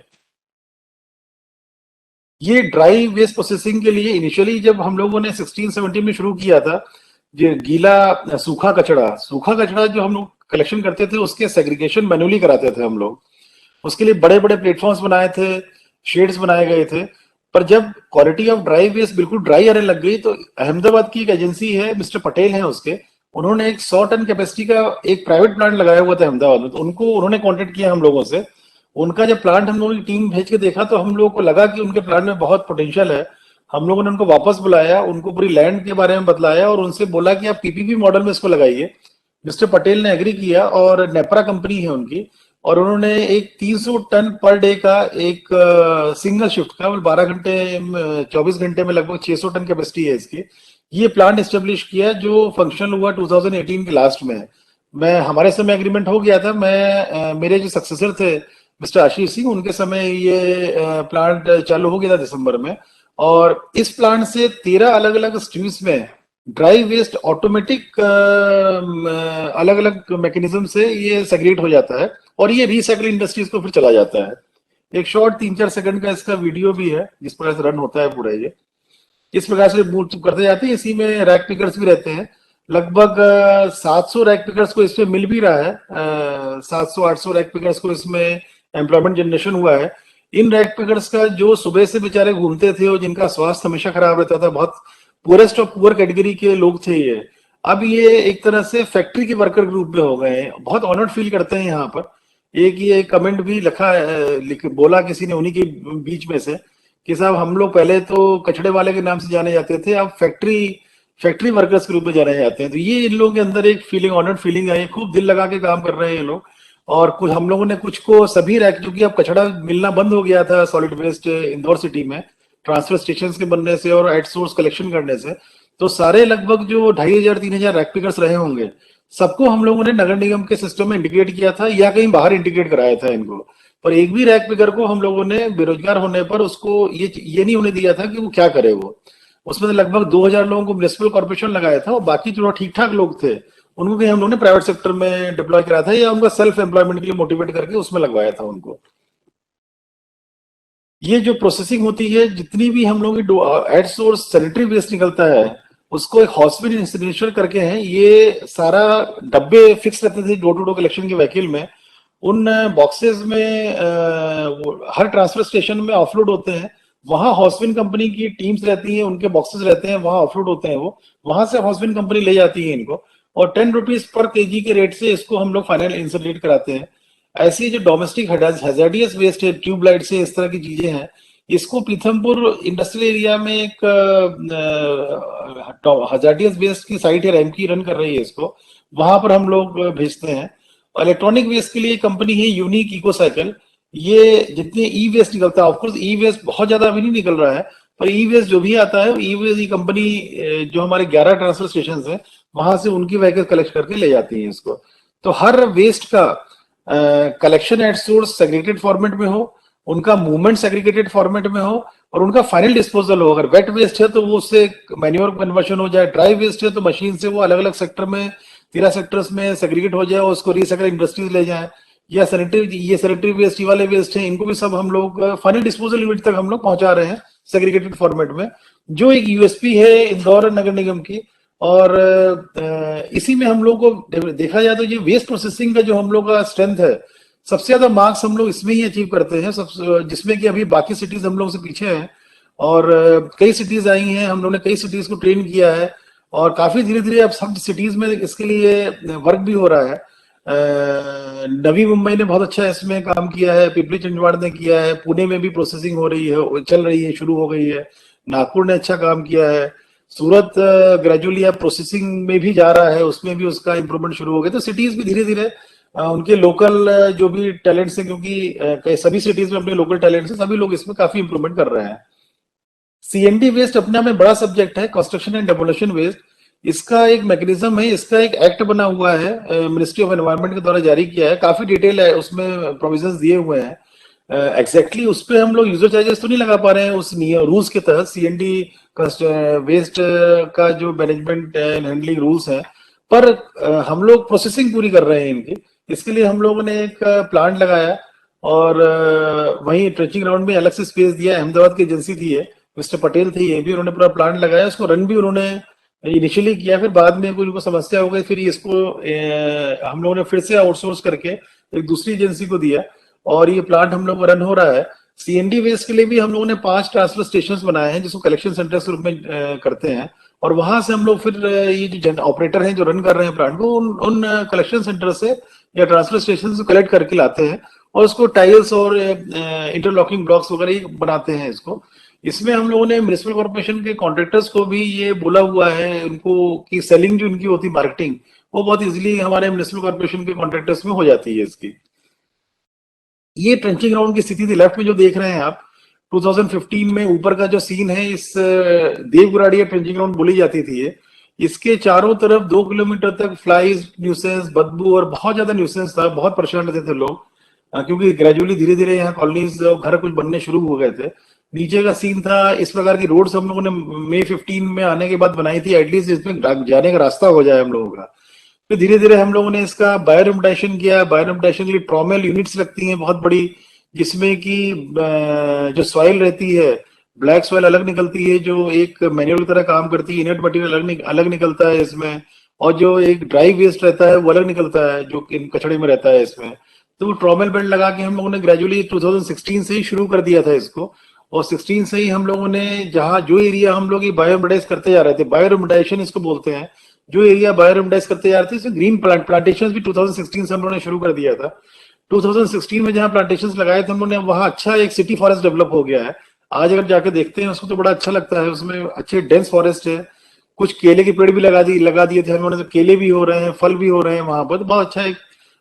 ये ड्राई वेस्ट प्रोसेसिंग के लिए इनिशियली जब हम लोगों ने 16-17 में शुरू किया था, जो गीला सूखा कचड़ा जो हम लोग कलेक्शन करते थे उसके सेग्रीगेशन मैन्युअली कराते थे हम लोग। उसके लिए बड़े बड़े प्लेटफॉर्म्स बनाए थे, शेड्स बनाए गए थे। पर जब क्वालिटी ऑफ ड्राई वेस्ट बिल्कुल ड्राई आने लग गई तो अहमदाबाद की एक एजेंसी है, मिस्टर पटेल है उसके, उन्होंने एक 100 टन कैपेसिटी का एक प्राइवेट प्लांट लगाया हुआ था अहमदाबाद में। तो उन्होंने कॉन्टेक्ट किया हम लोगों से। उनका जब प्लांट हम लोगों की टीम भेज के देखा तो हम लोगों को लगा कि उनके प्लांट में बहुत पोटेंशियल है। हम लोगों ने उनको वापस बुलाया, उनको पूरी लैंड के बारे में बतलाया और उनसे बोला कि आप पीपीपी मॉडल में इसको लगाइए। मिस्टर पटेल ने एग्री किया और नेपरा कंपनी है उनकी, और उन्होंने एक 300 टन पर डे का एक सिंगल शिफ्ट का 12 घंटे 24 घंटे में लगभग 600 टन कैपेसिटी है इसकी, ये प्लांट एस्टेब्लिश किया जो फंक्शनल हुआ 2018 के लास्ट में। हमारे समय एग्रीमेंट हो गया था। मेरे जो सक्सेसर थे मिस्टर आशीष सिंह, उनके समय ये प्लांट चालू हो गया था दिसंबर में। और इस प्लांट से 13 अलग अलग स्ट्रीम्स में ड्राई वेस्ट ऑटोमेटिक अलग अलग मैकेनिज्म से ये सेग्रीगेट हो जाता है और ये रिसाइकल इंडस्ट्रीज को फिर चला जाता है। एक शॉर्ट 3-4 सेकंड का इसका वीडियो भी है जिस प्रकार से रन होता है पूरा ये। इस प्रकार से मूव करते जाते हैं। इसी में रैक पिकर्स भी रहते हैं। लगभग 700 रैक पिकर्स को इसमें मिल भी रहा है, 700-800 रैक पिकर्स को इसमें एम्प्लॉयमेंट जनरेशन हुआ है। इन रैक पिकर्स का जो सुबह से बेचारे घूमते थे और जिनका स्वास्थ्य हमेशा खराब रहता था, बहुत पुअरेस्ट ऑफ पुअर कैटेगरी के लोग थे ये, अब ये एक तरह से फैक्ट्री के वर्कर के रूप में हो गए हैं, बहुत ऑनर्ड फील करते हैं यहाँ पर। एक ये कमेंट भी बोला किसी ने उन्हीं के बीच में से कि साहब हम लोग पहले तो कचड़े वाले के नाम से जाने जाते थे, अब फैक्ट्री वर्कर्स के रूप में जाने जाते हैं। तो ये इन लोगों के अंदर एक फीलिंग, ऑनर्ड फीलिंग आई, खूब दिल लगा के काम कर रहे हैं ये लोग। और कुछ हम लोगों ने कुछ को सभी रैक, क्योंकि अब कचड़ा मिलना बंद हो गया था सॉलिड वेस्ट इंदौर सिटी में ट्रांसफर स्टेशन के बनने से और एट सोर्स कलेक्शन करने से, तो सारे लगभग जो 2500-3000 रैक पिकर्स रहे होंगे, सबको हम लोगों ने नगर निगम के सिस्टम में इंटीग्रेट किया था या कहीं बाहर इंटीग्रेट कराया था इनको। पर एक भी रैक पिकर को हम लोगों ने बेरोजगार होने पर उसको ये नहीं होने दिया था कि वो क्या करे वो। उसमें तो लगभग 2000 लोगों को म्युनिसिपल कॉर्पोरेशन लगाया था और बाकी जो ठीक ठाक लोग थे उनको भी हम लोगों ने प्राइवेट सेक्टर में डिप्लॉय कराया था या उनका सेल्फ एम्प्लॉयमेंट के लिए मोटिवेट करके उसमें लगवाया था उनको। ये जो प्रोसेसिंग होती है, जितनी भी हम लोग एट सोर्स सैनिटरी वेस्ट निकलता है, उसको एक हॉस्पिटल इंस्टीट्यूशन करके हैं, ये सारा डब्बे फिक्स रहते थे डोर टू डोर कलेक्शन के व्हीकल में, उन बॉक्सेस में हर ट्रांसफर स्टेशन में ऑफलोड होते हैं। वहां हॉस्पिन कंपनी की टीम्स रहती हैं, उनके बॉक्सेस रहते हैं, वहां ऑफलोड होते हैं, वो वहां से हॉस्पिन कंपनी ले जाती है इनको और 10 रुपीज पर केजी के रेट से इसको हम लोग फाइनल इंसर्ट कराते हैं। ऐसी जो डोमेस्टिक हैजार्डियस वेस्ट है, ट्यूबलाइट से इस तरह की चीजें हैं, इसको पीथमपुर इंडस्ट्रियल एरिया में एक हैजार्डियस वेस्ट की साइट है, रैमकी रन कर रही है इसको, वहां पर हम लोग भेजते हैं। इलेक्ट्रॉनिक वेस्ट के लिए कंपनी है यूनिक इको साइकिल। ये जितने ई वेस्ट निकलता है, ऑफकोर्स ई वेस्ट बहुत ज्यादा अभी नहीं निकल रहा है, पर ई वेस्ट जो भी आता है ई वेस्ट ये कंपनी जो हमारे 11 ट्रांसफर स्टेशन है वहां से उनकी व्हीकल कलेक्ट करके ले जाती है इसको। तो हर वेस्ट का collection at source segregated format में हो, उनका मूवमेंट सेग्रीगेटेड फॉर्मेट में हो और उनका फाइनल डिस्पोजल हो। अगर वेट वेस्ट है तो वो उससे मैन्योर कन्वर्शन हो जाए, ड्राई वेस्ट है तो मशीन से वो अलग अलग सेक्टर में 13 सेक्टर्स में सेग्रीगेट हो जाए और उसको रीसाइकल इंडस्ट्रीज ले जाए, या सैनिटरी वेस्ट वाले वेस्ट हैं, इनको भी सब हम लोग फाइनल डिस्पोजल यूनिट तक हम लोग पहुंचा रहे हैं सेग्रीगेटेड फॉर्मेट में, जो एक यूएसपी है इंदौर नगर निगम की। और इसी में हम लोग को देखा जाए तो ये वेस्ट प्रोसेसिंग का जो हम लोग का स्ट्रेंथ है, सबसे ज्यादा मार्क्स हम लोग इसमें ही अचीव करते हैं, सब जिसमें कि अभी बाकी सिटीज हम लोग से पीछे हैं। और कई सिटीज आई हैं, हम लोग ने कई सिटीज को ट्रेन किया है और काफी धीरे धीरे अब सब सिटीज में इसके लिए वर्क भी हो रहा है। नवी मुंबई ने बहुत अच्छा इसमें काम किया है, पिपली चिंचवड़ ने किया है, पुणे में भी प्रोसेसिंग हो रही है, चल रही है, शुरू हो गई है, नागपुर ने अच्छा काम किया है, सूरत ग्रेजुअली अब प्रोसेसिंग में भी जा रहा है, उसमें भी उसका इंप्रूवमेंट शुरू हो गया। तो सिटीज भी धीरे धीरे उनके लोकल जो भी टैलेंट्स हैं, क्योंकि सभी सिटीज में अपने लोकल टैलेंट्स हैं, सभी लोग इसमें काफी इंप्रूवमेंट कर रहे हैं। सीएनडी वेस्ट अपने में बड़ा सब्जेक्ट है, कंस्ट्रक्शन एंड डेमोलिशन वेस्ट। इसका एक मैकेनिज्म है, इसका एक एक्ट बना हुआ है, मिनिस्ट्री ऑफ एनवायरनमेंट के द्वारा जारी किया है, काफी डिटेल है उसमें, प्रोविजंस दिए हुए हैं। एग्जैक्टली उस पर हम लोग यूजर चार्जेस तो नहीं लगा पा रहे हैं उस रूल्स के तहत, सीएनडी वेस्ट का जो मैनेजमेंट एंड हैंडलिंग रूल्स है, पर हम लोग प्रोसेसिंग पूरी कर रहे हैं इनकी। इसके लिए हम लोगों ने एक प्लांट लगाया और वहीं ट्रेचिंग ग्राउंड में अलग से स्पेस दिया, अहमदाबाद की एजेंसी थी है, मिस्टर पटेल थे ये भी, उन्होंने पूरा प्लांट लगाया, उसको रन भी उन्होंने इनिशियली किया, फिर बाद में कोई उनको समस्या हो गई, फिर इसको हम लोगों ने फिर से आउटसोर्स करके एक दूसरी एजेंसी को दिया और ये प्लांट हम लोग रन हो रहा है। सीएनडी वेस्ट के लिए भी हम लोगों ने 5 ट्रांसफर स्टेशन बनाए हैं जिसको कलेक्शन सेंटर के रूप में करते हैं, और वहां से हम लोग फिर ये जो ऑपरेटर हैं जो रन कर रहे हैं प्लांट को, उन कलेक्शन सेंटर से या ट्रांसफर स्टेशन से कलेक्ट करके लाते हैं और उसको टाइल्स और इंटरलॉकिंग ब्लॉक्स वगैरह बनाते हैं इसको। इसमें हम लोगों ने म्युनिसिपल कॉर्पोरेशन के कॉन्ट्रैक्टर्स को भी ये बोला हुआ है उनको कि सेलिंग जो उनकी होती मार्केटिंग, वो बहुत इजीली हमारे म्युनिसिपल कॉर्पोरेशन के कॉन्ट्रैक्टर्स में हो जाती है इसकी। ये ट्रेंचिंग ग्राउंड की स्थिति थी, लेफ्ट में जो देख रहे हैं आप, 2015 में ऊपर का जो सीन है, इस देवगुराड़िया ट्रेंचिंग ग्राउंड बोली जाती थी ये, इसके चारों तरफ 2 किलोमीटर तक फ्लाइज, न्यूसेंस, बदबू और बहुत ज्यादा न्यूसेंस था, बहुत परेशान रहते थे लोग, क्योंकि ग्रेजुअली धीरे धीरे यहाँ कॉलोनीज घर कुछ बनने शुरू हो गए थे। नीचे का सीन था, इस प्रकार की रोड्स हम लोगों ने मई 15 में आने के बाद बनाई थी, एटलीस्ट इसमें जाने का रास्ता हो जाए हम लोगों का। फिर धीरे धीरे हम लोगों ने इसका बायोरिमिडिशन किया। बायोरिमिडिशन के लिए ट्रॉमेल यूनिट्स लगती हैं बहुत बड़ी, जिसमें कि जो सॉइल रहती है, ब्लैक सॉइल अलग निकलती है जो एक मैन्यूअल की तरह काम करती है, इनर्ट मटेरियल अलग निकलता है इसमें, और जो एक ड्राई वेस्ट रहता है वो अलग निकलता है जो इन कचड़े में रहता है इसमें। तो वो ट्रॉमल बेल्ट लगा के हम लोगों ने ग्रेजुअली 2016 से ही शुरू कर दिया था इसको। और 16 से ही हम लोगों ने जहाँ जो एरिया हम लोग ये बायोरिमिडाइज करते जा रहे थे, बायोरिमिडाइजेशन इसको बोलते हैं, जो एरिया बायोरिमिडाइज करते जा रहे थे, इसमें ग्रीन प्लांटेशन भी 2016 से हम लोगों ने शुरू कर दिया था। 2016 में जहाँ प्लांटेशन लगाए थे हम लोगों ने, वहाँ अच्छा एक सिटी फॉरेस्ट डेवलप हो गया है। आज अगर जाके देखते हैं उसको तो बड़ा अच्छा लगता है, उसमें अच्छे डेंस फॉरेस्ट है। कुछ केले के पेड़ भी लगा दिए थे हम लोगों ने, तो केले भी हो रहे हैं, फल भी हो रहे हैं वहां पर, तो बहुत अच्छा एक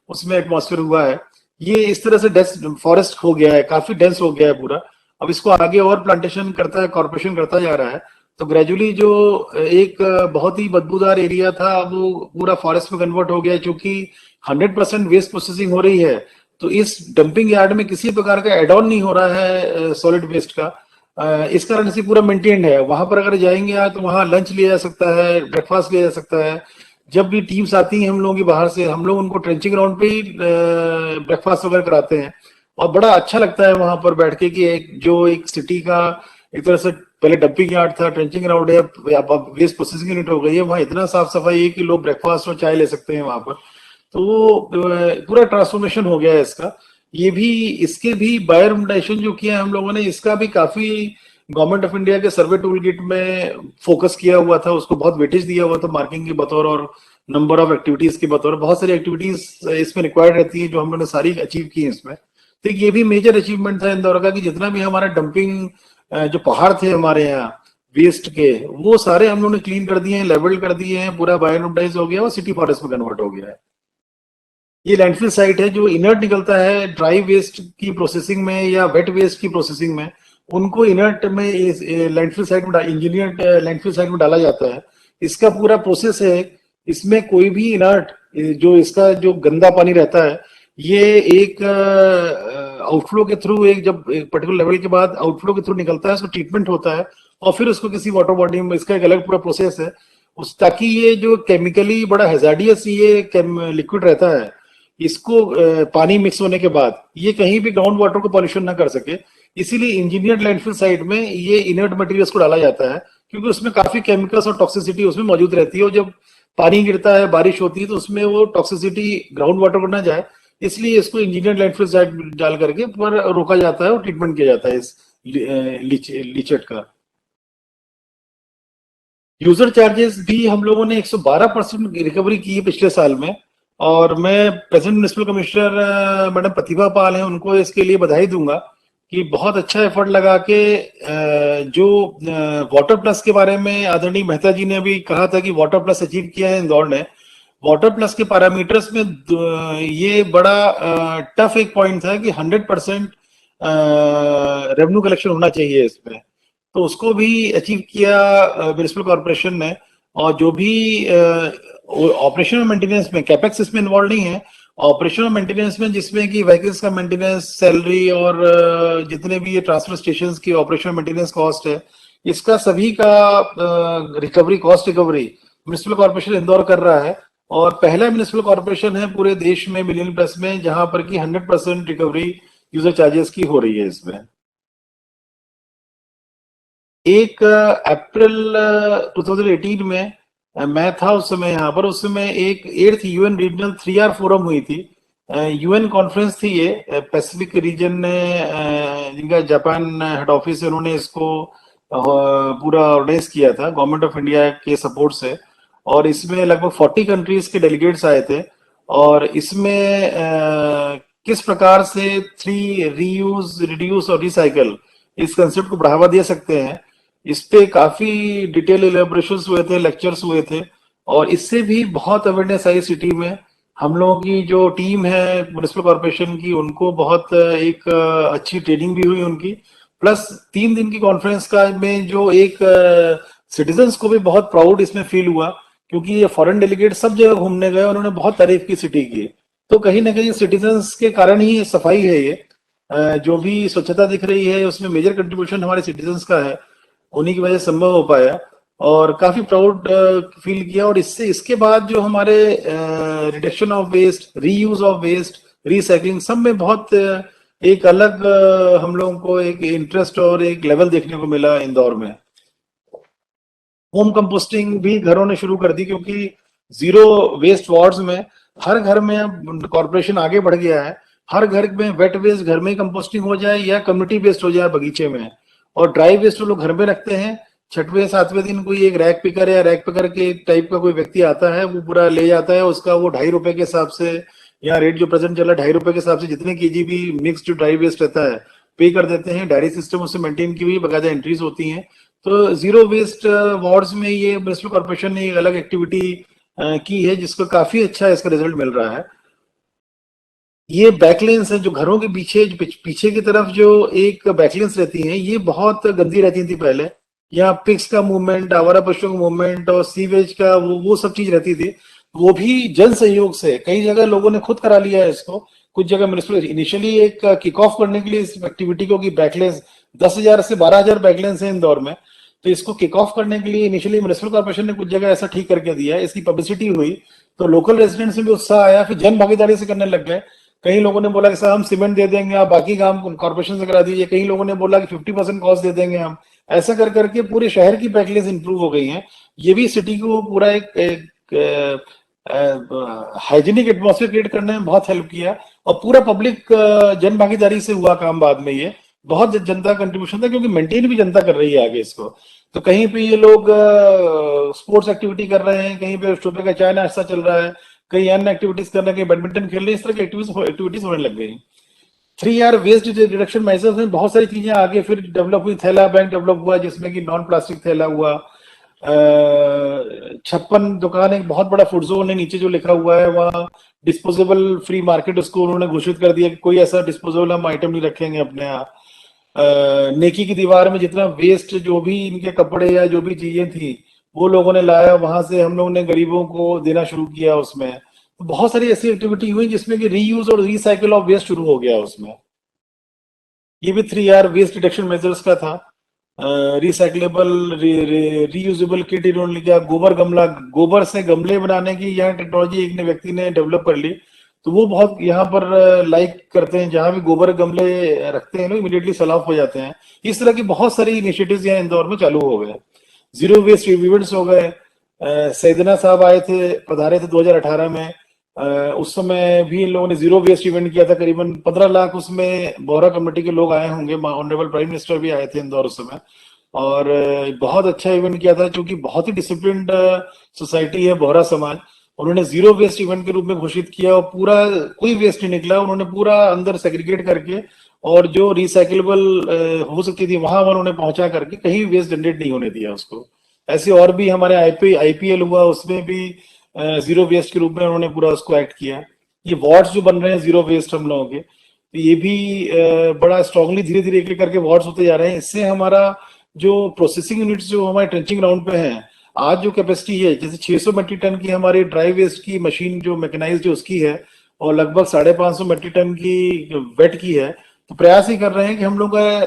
उसमें एटमॉस्फेयर हुआ है। ये इस तरह से डेंस फॉरेस्ट हो गया है, काफी डेंस हो गया है पूरा। अब इसको आगे और प्लांटेशन करता है, कॉर्पोरेशन करता जा रहा है। तो ग्रेजुअली जो एक बहुत ही बदबूदार एरिया था अब वो पूरा फॉरेस्ट में कन्वर्ट हो गया है, क्योंकि 100% वेस्ट प्रोसेसिंग हो रही है। तो इस डंपिंग यार्ड में किसी प्रकार का एड ऑन नहीं हो रहा है सॉलिड वेस्ट का। इस कारण से पूरा मेंटेन्ड है। वहां पर अगर जाएंगे आप तो वहां लंच लिया जा सकता है, ब्रेकफास्ट लिया जा सकता है। जब भी टीम्स आती हैं हम लोगों की बाहर से, हम लोग उनको ट्रेंचिंग ग्राउंड पे ही ब्रेकफास्ट वगैरह कराते हैं। और बड़ा अच्छा लगता है वहां पर बैठ के कि एक सिटी का एक तरह से पहले डंपिंग यार्ड था, ट्रेंचिंग ग्राउंड है, अब वेस्ट प्रोसेसिंग यूनिट हो गई है, वहां इतना साफ सफाई है कि लोग ब्रेकफास्ट और चाय ले सकते हैं वहां पर। तो वो पूरा ट्रांसफॉर्मेशन हो गया है इसका। ये भी इसके भी बायोरिमिडाइजेशन जो किया है हम लोगों ने, इसका भी काफी गवर्नमेंट ऑफ इंडिया के सर्वे टूल किट में फोकस किया हुआ था, उसको बहुत वेटेज दिया हुआ था मार्किंग के बतौर और नंबर ऑफ एक्टिविटीज के बतौर। बहुत सारी एक्टिविटीज इसमें रिक्वायर्ड रहती है जो हम लोगों ने सारी अचीव की है इसमें। तो ये भी मेजर अचीवमेंट था इंदौर का कि जितना भी हमारा डंपिंग जो पहाड़ थे हमारे यहाँ वेस्ट के, वो सारे हम लोगों ने क्लीन कर दिए हैं, लेवल कर दिए हैं, पूरा बायोरिमिडाइज हो गया और सिटी फॉरेस्ट में कन्वर्ट हो गया है। ये लैंडफिल साइट है। जो इनर्ट निकलता है ड्राई वेस्ट की प्रोसेसिंग में या वेट वेस्ट की प्रोसेसिंग में, उनको इनर्ट में लैंडफिल साइट में इंजीनियर्ड लैंडफिल साइट में डाला जाता है। इसका पूरा प्रोसेस है। इसमें कोई भी इनर्ट जो इसका जो गंदा पानी रहता है, ये एक आउटफ्लो के थ्रू जब एक पर्टिकुलर लेवल के बाद आउटफ्लो के थ्रू निकलता है, उसको ट्रीटमेंट होता है और फिर उसको किसी वाटर बॉडी में, इसका एक अलग पूरा प्रोसेस है उस, ताकि ये जो केमिकली बड़ा हेजार्डियस ये लिक्विड रहता है, इसको पानी मिक्स होने के बाद ये कहीं भी ग्राउंड वाटर को पॉल्यूशन ना कर सके। इसीलिए इंजीनियर्ड लैंडफिल साइट में ये इनर्ट मटेरियल्स को डाला जाता है, क्योंकि उसमें काफी केमिकल्स और टॉक्सिसिटी उसमें मौजूद रहती है। और जब पानी गिरता है, बारिश होती है, तो उसमें वो टॉक्सिसिटी ग्राउंड वाटर को ना जाए, इसलिए इसको इंजीनियर्ड लैंडफिल साइट डाल करके पर रोका जाता है और ट्रीटमेंट किया जाता है इस लीचेट का। यूजर चार्जेस भी हम लोगों ने 112% रिकवरी की है पिछले साल में। और मैं present municipal commissioner madam Pratibha Pal हैं, उनको इसके लिए बधाई दूंगा कि बहुत अच्छा एफर्ट लगा के जो वाटर प्लस के बारे में आदरणीय मेहता जी ने अभी कहा था कि वाटर प्लस अचीव किया है इंदौर ने। वाटर प्लस के पैरामीटर्स में ये बड़ा टफ एक पॉइंट था कि 100% रेवेन्यू कलेक्शन होना चाहिए इसमें, तो उसको भी अचीव किया म्युनिसिपल कॉर्पोरेशन ने। और जो भी ऑपरेशनल मेंटेनेंस में, कैपेक्स इसमें इन्वॉल्व नहीं है, ऑपरेशनल मेंटेनेंस में जिसमें कि व्हीकल्स का मेंटेनेंस, सैलरी और जितने भी ये ट्रांसफर स्टेशन की ऑपरेशनल मेंटेनेंस कॉस्ट है, इसका सभी का recovery, cost recovery municipal corporation Indore कर रहा है। और पहला म्युनिसिपल कॉर्पोरेशन है पूरे देश में मिलियन प्लस में जहां पर कि 100% रिकवरी यूजर चार्जेस की हो रही है इसमें। 1 अप्रैल 2018 में मैं था उस समय यहाँ पर, उस समय एक 8th UN regional 3R forum हुई थी, यूएन कॉन्फ्रेंस थी ये, पैसिफिक रीजन ने जिनका जापान हेड ऑफिस है, उन्होंने इसको पूरा ऑर्गेनाइज किया था गवर्नमेंट ऑफ इंडिया के सपोर्ट से। और इसमें लगभग 40 कंट्रीज के डेलीगेट्स आए थे। और इसमें किस प्रकार से 3 रीयूज, रिड्यूस और रिसाइकल इस कंसेप्ट को बढ़ावा दे सकते हैं, इस पे काफी डिटेल इलेबोरेशंस हुए थे, लेक्चर्स हुए थे। और इससे भी बहुत अवेयरनेस आई सिटी में। हम लोगों की जो टीम है म्युनिसिपल कॉर्पोरेशन की, उनको बहुत एक अच्छी ट्रेनिंग भी हुई उनकी। प्लस 3 दिन की कॉन्फ्रेंस का में जो एक सिटीजन्स को भी बहुत प्राउड इसमें फील हुआ, क्योंकि ये फॉरेन डेलीगेट सब जगह घूमने गए, उन्होंने बहुत तारीफ की सिटी की। तो कहीं ना कहीं सिटीजन्स के कारण ही सफाई है ये, जो भी स्वच्छता दिख रही है उसमें मेजर कंट्रीब्यूशन हमारे सिटीजन्स का है, उन्हीं की वजह से संभव हो पाया। और काफी प्राउड फील किया। और इससे इसके बाद जो हमारे reduction of waste, reuse of waste, recycling, सब में बहुत एक अलग हम लोगों को एक इंटरेस्ट और एक लेवल देखने को मिला इंदौर में। होम कंपोस्टिंग भी घरों ने शुरू कर दी, क्योंकि जीरो वेस्ट वार्ड्स में हर घर में अब कॉर्पोरेशन आगे बढ़ गया है, हर घर में वेट वेस्ट घर में ही कंपोस्टिंग हो जाए या कम्युनिटी वेस्ट हो जाए बगीचे में, और ड्राई वेस्ट वो लोग घर में रखते हैं। छठवें सातवें दिन कोई एक रैक पिकर या रैक पिकर के टाइप का कोई व्यक्ति आता है, वो पूरा ले जाता है, उसका वो ₹2.5 के हिसाब से, या रेट जो प्रेजेंट चल रहा है ₹2.5 के हिसाब से जितने केजी भी मिक्स जो ड्राई वेस्ट रहता है पे कर देते हैं। डायरी सिस्टम उससे मेंटेन की हुई बकायदा एंट्रीज होती हैं। तो जीरो वेस्ट वार्ड्स में ये म्युनिसिपल कॉर्पोरेशन ने एक अलग एक्टिविटी की है, जिसको काफी अच्छा इसका रिजल्ट मिल रहा है। ये बैकलेंस है जो घरों के पीछे पीछे की तरफ जो एक बैकलेंस रहती है, ये बहुत गंदी रहती थी पहले। यहाँ पिग्स का मूवमेंट, आवारा पशुओं का मूवमेंट और सीवेज का वो सब चीज रहती थी। वो भी जन सहयोग से कई जगह लोगों ने खुद करा लिया है इसको। कुछ जगह म्युनिसिपल इनिशियली एक किक ऑफ करने के लिए इस एक्टिविटी को, कि बैकलेंस 10,000 से 12,000 बैकलेंस है इंदौर में, तो इसको किक ऑफ करने के लिए इनिशियली म्युनिसिपल कॉर्पोरेशन ने कुछ जगह ऐसा ठीक करके दिया है। इसकी पब्लिसिटी हुई तो लोकल रेजिडेंट्स में भी उत्साह आया, फिर जन भागीदारी से करने लग गए। कई लोगों ने बोला कि सर हम सीमेंट दे देंगे, आप बाकी काम कॉर्पोरेशन से करा दीजिए। कई लोगों ने बोला कि 50% कॉस्ट दे देंगे हम। ऐसा कर करके पूरे शहर की बैकलेंस इंप्रूव हो गई है। ये भी सिटी को पूरा एक हाइजीनिक एटमॉस्फेयर क्रिएट करने में बहुत हेल्प किया, और पूरा पब्लिक जन भागीदारी से हुआ काम। बाद में ये बहुत जनता कंट्रीब्यूशन था, क्योंकि मेंटेन भी जनता कर रही है आगे इसको। तो कहीं पे ये लोग स्पोर्ट्स एक्टिविटी कर रहे हैं, कहीं पे सुबह का चाय नाश्ता चल रहा है, कहीं अन्य एक्टिविटीज कर रहे हैं, कहीं बैडमिंटन खेल रहे हैं, इस तरह की एक्टिविटीज होने लग गई। 3R वेस्ट रिडक्शन मेजर्स में बहुत सारी चीजें आगे फिर डेवलप हुई। थैला बैंक डेवलप हुआ, जिसमें कि नॉन प्लास्टिक थैला हुआ। 56 दुकान, एक बहुत बड़ा फूड जोन है नीचे जो लिखा हुआ है, वहाँ डिस्पोजेबल फ्री मार्केट उसको उन्होंने घोषित कर दिया कि कोई ऐसा डिस्पोजेबल हम आइटम नहीं रखेंगे अपने यहाँ। नेकी की दीवार में जितना वेस्ट जो भी इनके कपड़े या जो भी चीजें थी वो लोगों ने लाया, वहां से हम लोगों ने गरीबों को देना शुरू किया उसमें। तो बहुत सारी ऐसी एक्टिविटी हुई जिसमें कि रीयूज और रिसाइकिल ऑफ वेस्ट शुरू हो गया उसमें। ये भी 3R वेस्ट रिडक्शन मेजर्स का था। रिसाइकलेबल रीयूजेबल किट इन्होंने लिखा। गोबर गमला, गोबर से गमले बनाने की यहाँ टेक्नोलॉजी एक ने व्यक्ति ने डेवलप कर ली, तो वो बहुत यहाँ पर लाइक करते हैं। जहां भी गोबर गमले रखते हैं लोग इमीडिएटली सेल ऑफ हो जाते हैं। इस तरह की बहुत सारी इनिशिएटिव्स यहाँ इंदौर में चालू हो गए। जीरो वेस्ट इवेंट्स हो गए। सैदना साहब आए थे, पधारे थे 2018 में। उस समय भी इन लोगों ने जीरो वेस्ट इवेंट किया था। करीबन 15 लाख उसमें बोहरा कमेटी के लोग आए होंगे। ऑनरेबल प्राइम मिनिस्टर भी आए थे इंदौर उस समय, और बहुत अच्छा इवेंट किया था, क्योंकि बहुत ही डिसिप्लिन्ड सोसाइटी है बोहरा समाज। उन्होंने जीरो वेस्ट इवेंट के रूप में घोषित किया, और पूरा कोई वेस्ट नहीं निकला। उन्होंने पूरा अंदर सेग्रीगेट करके, और जो रिसाइकिलेबल हो सकती थी वहां उन्होंने पहुंचा करके कहीं वेस्ट जनरेट नहीं होने दिया उसको। ऐसे और भी हमारे आईपीएल हुआ, उसमें भी जीरो वेस्ट के रूप में उन्होंने पूरा उसको एक्ट किया। ये वार्ड्स जो बन रहे हैं जीरो वेस्ट हम लोगों के, तो ये भी बड़ा स्ट्रांगली धीरे धीरे एक एक करके वार्ड्स होते जा रहे हैं। इससे हमारा जो प्रोसेसिंग यूनिट्स जो हमारे ट्रेंचिंग ग्राउंड पे हैं, आज जो कैपेसिटी है, जैसे 600 मेट्रिक टन की हमारी ड्राई वेस्ट की मशीन जो मैकेनाइज्ड है उसकी है, और लगभग 550 मेट्रिक टन की वेट की है। तो प्रयास ही कर रहे हैं कि हम लोग का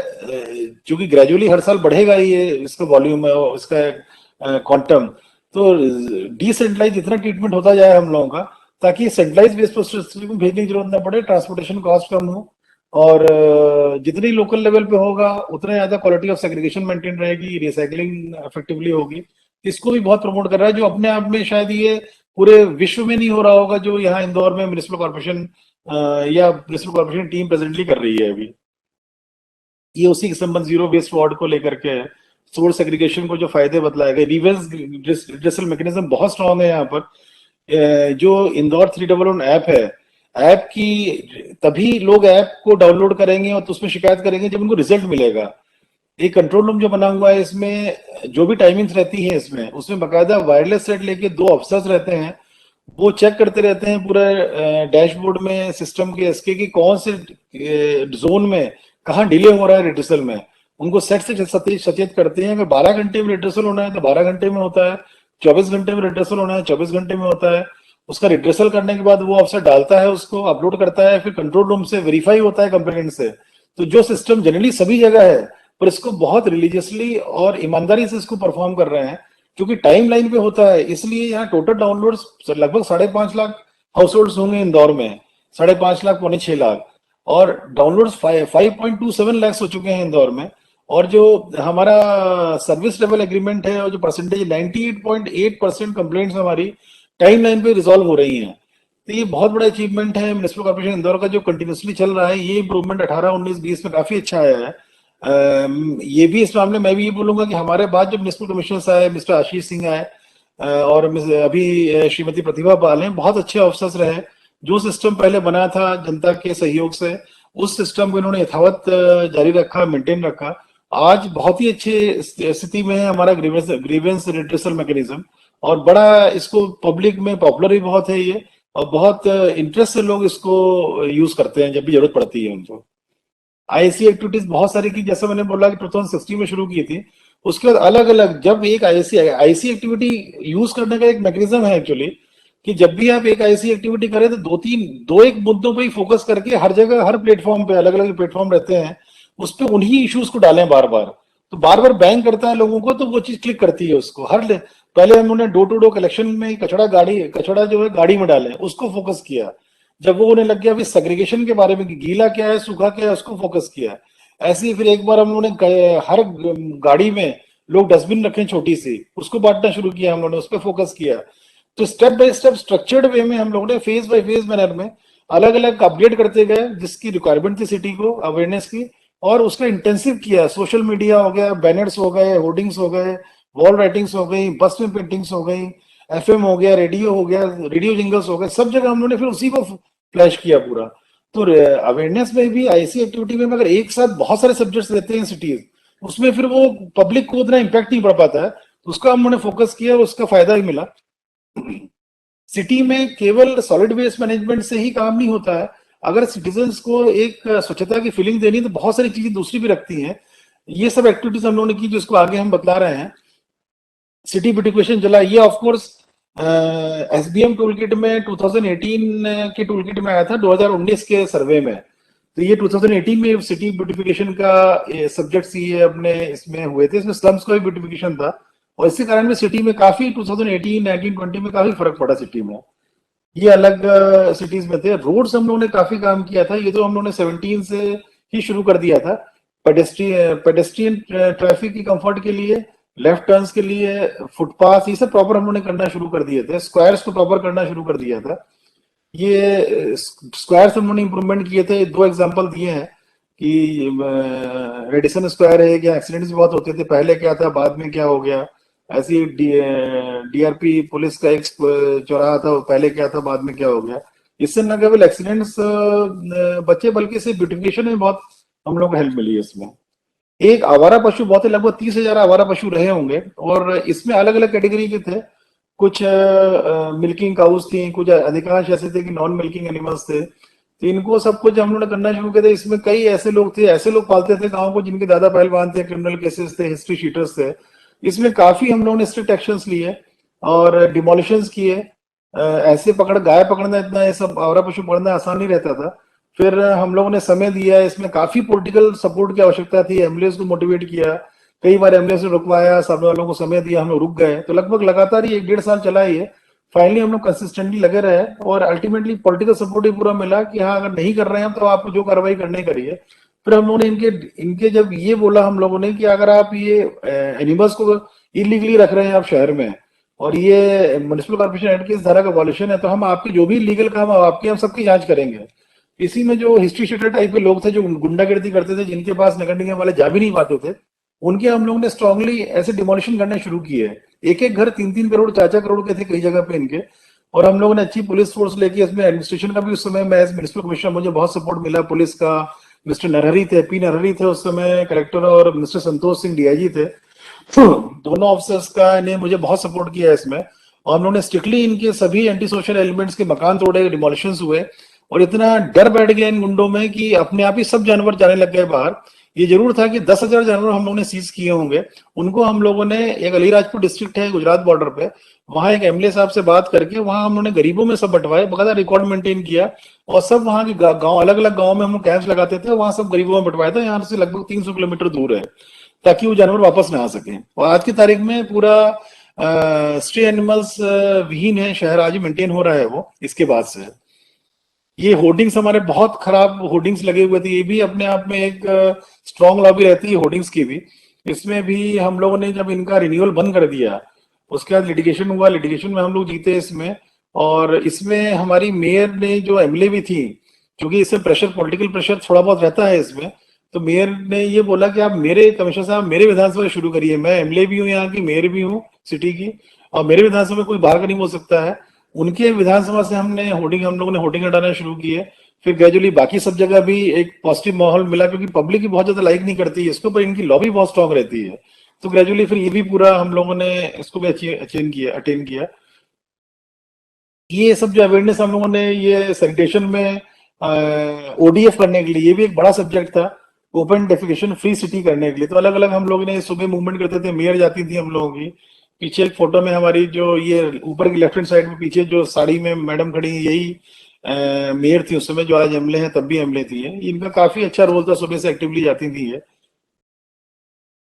जो कि ग्रेजुअली हर साल बढ़ेगा ये इसका वॉल्यूम है और इसका क्वांटम, तो डिसेंट्रलाइज जितना ट्रीटमेंट होता जाए हम लोगों का, ताकि सेंट्रलाइज वेस्ट प्रोसेसिंग में भेजने की जरूरत ना पड़े, ट्रांसपोर्टेशन कॉस्ट कम हो, और जितनी लोकल लेवल पे होगा उतना ज्यादा क्वालिटी ऑफ सेग्रीगेशन मेंटेन रहेगी, रिसाइकलिंग इफेक्टिवली होगी। इसको भी बहुत प्रमोट कर रहा है, जो अपने आप में शायद ये पूरे विश्व में नहीं हो रहा होगा, जो यहाँ इंदौर में म्युनिसिपल कॉर्पोरेशन या म्युनिसिपल कॉर्पोरेशन टीम प्रेजेंटली कर रही है अभी। ये उसी के संबंध जीरो वेस्ट वार्ड को लेकर के है। सोर्स सेग्रीगेशन को जो फायदे बतलाए गए, रिवर्स रिड्रेसल मैकेनिज्म बहुत स्ट्रांग है यहाँ पर। जो इंदौर 311 ऐप है, ऐप की तभी लोग ऐप को डाउनलोड करेंगे और तो उसमें शिकायत करेंगे जब उनको रिजल्ट मिलेगा। एक कंट्रोल रूम जो बना हुआ है, इसमें जो भी टाइमिंग्स रहती है इसमें, उसमें बकायदा वायरलेस सेट लेके 2 अफसर्स रहते हैं, वो चेक करते रहते हैं पूरा डैशबोर्ड में सिस्टम के इसके कि कौन से जोन में कहाँ डिले हो रहा है रिड्रेसल में। उनको सेट से सचेत करते हैं। अगर 12 घंटे में रिड्रेसल होना है तो 12 घंटे में होता है, 24 घंटे में रिड्रेसल होना है 24 घंटे में होता है। उसका रिड्रेसल करने के बाद वो अफसर डालता है, उसको अपलोड करता है, फिर कंट्रोल रूम से वेरीफाई होता है कंप्लेनेंट से। तो जो सिस्टम जनरली सभी जगह है, पर इसको बहुत रिलीजियसली और ईमानदारी से इसको परफॉर्म कर रहे हैं, क्योंकि टाइम लाइन पे होता है। इसलिए यहाँ टोटल डाउनलोड्स लगभग 5.5 लाख हाउस होल्ड होंगे इंदौर में, 5.5 लाख पौने 6 लाख, और डाउनलोड्स 5.27 लाख हो चुके हैं इंदौर में। और जो हमारा सर्विस लेवल एग्रीमेंट है, और जो परसेंटेज 98.8% कंप्लेंट्स हमारी टाइम लाइन पे रिजॉल्व हो रही हैं। तो ये बहुत बड़ा अचीवमेंट है म्युनिसिपल कॉर्पोरेशन इंदौर का, जो कंटिन्यूसली चल रहा है। ये इम्प्रूवमेंट 18, 19, 20 में काफी अच्छा आया है। ये भी इस मामले में मैं भी ये बोलूंगा कि हमारे बाद जो म्युनिसिपल कमिश्नर्स आए, मिस्टर आशीष सिंह आए, और अभी श्रीमती प्रतिभा पाल हैं, बहुत अच्छे ऑफिसर्स रहे। जो सिस्टम पहले बना था जनता के सहयोग से, उस सिस्टम को इन्होंने यथावत जारी रखा, मेंटेन रखा। आज बहुत ही अच्छे स्थिति में है हमारा ग्रीवेंस रिड्रेसल मैकेनिज्म, और बड़ा इसको पब्लिक में पॉपुलर भी बहुत है ये, और बहुत इंटरेस्ट से लोग इसको यूज करते हैं जब भी जरूरत पड़ती है उनको। आईसी एक्टिविटीज बहुत सारी की, जैसे मैंने बोला कि 2016 में शुरू की थी। उसके बाद अलग अलग, जब एक आईसी आईसी एक्टिविटी यूज करने का एक मैकेनिज्म है एक्चुअली, कि जब भी आप एक आईसी एक्टिविटी करें तो दो एक मुद्दों पे ही फोकस करके हर जगह, हर प्लेटफॉर्म पे, अलग अलग प्लेटफॉर्म रहते हैं, उस पर उन्हीं इश्यूज को डालें बार बार। तो बार बार बैंक करता है लोगों को, तो वो चीज क्लिक करती है उसको। पहले हमने डोर टू डोर कलेक्शन में कचड़ा जो है गाड़ी में डाले, उसको फोकस किया। जब वो उन्हें लग गया अभी सेग्रीगेशन के बारे में कि गीला क्या है सूखा क्या है, उसको फोकस किया। ऐसे ही फिर एक बार हम लोगों ने हर गाड़ी में लोग डस्टबिन रखें छोटी सी, उसको बांटना शुरू किया हम लोगों ने, उस पर फोकस किया। तो step by step structured way में हम लोगों ने फेज बाय फेज मैनर में अलग अलग अपडेट करते गए, जिसकी रिक्वायरमेंट थी सिटी को अवेयरनेस की, और उसका इंटेंसिव किया। सोशल मीडिया हो गया, बैनर्स हो गए, होर्डिंग्स हो गए, वॉल राइटिंग्स हो गई, बस में पेंटिंग्स हो गई, एफएम हो गया, रेडियो हो गया, रेडियो जिंगल्स हो गए, सब जगह हम लोगों ने फिर उसी को फ्लैश किया पूरा। तो अवेयरनेस में भी, आईसी एक्टिविटी में अगर एक साथ बहुत सारे सब्जेक्ट्स रहते हैं सिटीज, उसमें फिर वो पब्लिक को उतना इम्पैक्ट नहीं पड़ पाता है। तो उसका हम लोगों ने फोकस किया और उसका फायदा ही मिला। सिटी में केवल सॉलिड वेस्ट मैनेजमेंट से ही काम नहीं होता है। अगर सिटीजन्स को एक स्वच्छता की फीलिंग देनी, तो बहुत सारी चीजें दूसरी भी रखती हैं। ये सब एक्टिविटीज हम लोगों ने की, जिसको आगे हम बतला रहे हैं। सिटी ब्यूटिफिकेशन चला, ये of course SBM tool kit में 2018 के टूल किट में आया था, 2019 के सर्वे में। तो ये 2018 में सिटी ब्यूटिफिकेशन का सब्जेक्ट्स ये अपने इसमें हुए थे। इसमें स्लम्स का भी ब्यूटिफिकेशन था, और इसी कारण में सिटी में काफी 2018, 19, 20 में काफी फर्क पड़ा सिटी में। ये अलग सिटीज में थे। रोड्स हम लोगों ने काफी काम किया था, ये तो हम लोगों ने 17 से ही शुरू कर दिया था। पेडेस्ट्रियन ट्रैफिक की कंफर्ट के लिए, लेफ्ट टर्न्स के लिए, फुटपाथ, ये सब प्रॉपर हम लोगों ने करना शुरू कर दिए थे। स्क्वायर्स को प्रॉपर करना शुरू कर दिया था। ये स्क्वायर्स हम लोगों ने इंप्रूवमेंट किए थे। दो एग्जांपल दिए हैं कि रेडिसन स्क्वायर है, क्या एक्सीडेंट्स बहुत होते थे, पहले क्या था बाद में क्या हो गया। ऐसी डीआरपी पुलिस का एक चौराहा था, पहले क्या था बाद में क्या हो गया। इससे न केवल एक्सीडेंट्स बचे, बल्कि इससे ब्यूटिफिकेशन में बहुत हम लोग को हेल्प मिली है इसमें। एक आवारा पशु बहुत है, लगभग 30,000 आवारा पशु रहे होंगे, और इसमें अलग अलग कैटेगरी के थे। कुछ मिल्किंग काउस थी, कुछ अधिकांश ऐसे थे कि नॉन मिल्किंग एनिमल्स थे। तो इनको सब कुछ हम लोगों ने करना शुरू किया था। इसमें कई ऐसे लोग थे, ऐसे लोग पालते थे गाँव को, जिनके दादा पहलवान थे, क्रिमिनल केसेस थे, हिस्ट्री शीटर्स थे। इसमें काफी हम लोगों ने स्ट्रिक्ट एक्शंस लिए और डिमोलिशंस किए। ऐसे गाय पकड़ना, इतना ये सब आवारा पशु पकड़ना आसान नहीं रहता था। फिर हम लोगों ने समय दिया, इसमें काफी पॉलिटिकल सपोर्ट की आवश्यकता थी, एमएलए को मोटिवेट किया, कई बार एमएलए ने रुकवाया, सामने वालों को समय दिया, हम लोग रुक गए। तो लगभग लगातार ये 1.5 साल चला है ये। फाइनली हम लोग कंसिस्टेंटली लगे रहे, और अल्टीमेटली पॉलिटिकल सपोर्ट भी पूरा मिला कि हाँ, अगर नहीं कर रहे हैं तो आप जो कार्रवाई करनी करिए। फिर हम लोगों ने इनके जब ये बोला हम लोगों ने कि अगर आप ये एनिमल्स को इलीगली रख रहे हैं आप शहर में, और ये म्युनिसिपल कॉर्पोरेशन एक्ट की इस धारा का वॉल्यूशन है, तो हम आपके जो भी लीगल काम है आपके, हम सबकी जांच करेंगे। इसी में जो हिस्ट्री शीटर टाइप के लोग थे, जो गुंडागिर्दी करते थे, जिनके पास नगर निगम वाले जा भी नहीं पाते थे, उनके हम लोगों ने स्ट्रांगली ऐसे डिमोलिशन करने शुरू किए। एक एक घर 3-3 करोड़ 4-4 करोड़ के थे कई जगह पे इनके। और हम लोगों ने अच्छी पुलिस फोर्स लेके, इसमें एडमिनिस्ट्रेशन का भी उस समय, मैं एज म्युनिसिपल कमिश्नर, मुझे बहुत सपोर्ट मिला पुलिस का। मिस्टर नरहरी थे, पी नरहरी थे उस समय कलेक्टर, और मिस्टर संतोष सिंह डीआईजी थे। दोनों ऑफिसर्स का ने मुझे बहुत सपोर्ट किया इसमें। और हम लोगों ने स्ट्रिक्टली इनके सभी एंटी सोशल एलिमेंट्स के मकान तोड़े, डिमोलिशंस हुए, और इतना डर बैठ गया इन गुंडों में कि अपने आप ही सब जानवर जाने लग गए बाहर। ये जरूर था कि 10,000 जानवर हम लोगों ने सीज किए होंगे। उनको हम लोगों ने, एक अलीराजपुर डिस्ट्रिक्ट है गुजरात बॉर्डर पे, वहां एक एमएलए साहब से बात करके वहां हम लोगों ने गरीबों में सब बंटवाए, बकायदा रिकॉर्ड मेंटेन किया, और सब वहां के गांव, अलग अलग गांव में हम कैंप्स लगाते थे, वहां सब गरीबों में बंटवाया था। यहाँ से लगभग 300 किलोमीटर दूर है, ताकि वो जानवर वापस ना आ सके। और आज की तारीख में पूरा स्ट्रे एनिमल्स विहीन है शहर, आज मेंटेन हो रहा है वो इसके बाद से। ये होर्डिंग्स हमारे बहुत खराब होर्डिंग्स लगे हुए थे, ये भी अपने आप में एक स्ट्रॉन्ग लॉबी रहती है होर्डिंग्स की भी। इसमें भी हम लोगों ने जब इनका रिन्यूअल बंद कर दिया, उसके बाद लिटिगेशन हुआ, लिटिगेशन में हम लोग जीते इसमें, और इसमें हमारी मेयर ने जो एमएलए भी थी, क्योंकि इसमें प्रेशर, पॉलिटिकल प्रेशर थोड़ा बहुत रहता है इसमें, तो मेयर ने ये बोला कि आप मेरे कमिश्नर साहब मेरे विधानसभा से शुरू करिए, मैं एमएलए भी हूँ यहाँ की, मेयर भी हूँ सिटी की, और मेरे विधानसभा में कोई बाहर का नहीं बोल सकता है। उनके विधानसभा से हम लोगों ने होर्डिंग हटाना शुरू किए। फिर ग्रेजुअली बाकी सब जगह भी एक पॉजिटिव माहौल मिला, क्योंकि पब्लिक भी बहुत ज्यादा लाइक नहीं करती है इसको, पर इनकी लॉबी बहुत स्ट्रांग रहती है। तो ग्रेजुअली फिर ये भी पूरा हम लोगों ने इसको भी अटेन किया। ये सब जो अवेयरनेस हम लोगों ने ये सैनिटेशन में ओडीएफ करने के लिए, ये भी एक बड़ा सब्जेक्ट था, ओपन डेफिकेशन फ्री सिटी करने के लिए। तो अलग अलग हम लोग ने सुबह मूवमेंट करते थे, मेयर जाती थी हम लोगों की। पीछे एक फोटो में हमारी जो ये ऊपर की लेफ्ट हैंड साइड में पीछे जो साड़ी में मैडम खड़ी है, यही मेयर थी उस समय, जो आज एमएलए हैं, तब भी एमएलए थी ये। इनका काफी अच्छा रोल था, सुबह से एक्टिवली जाती थी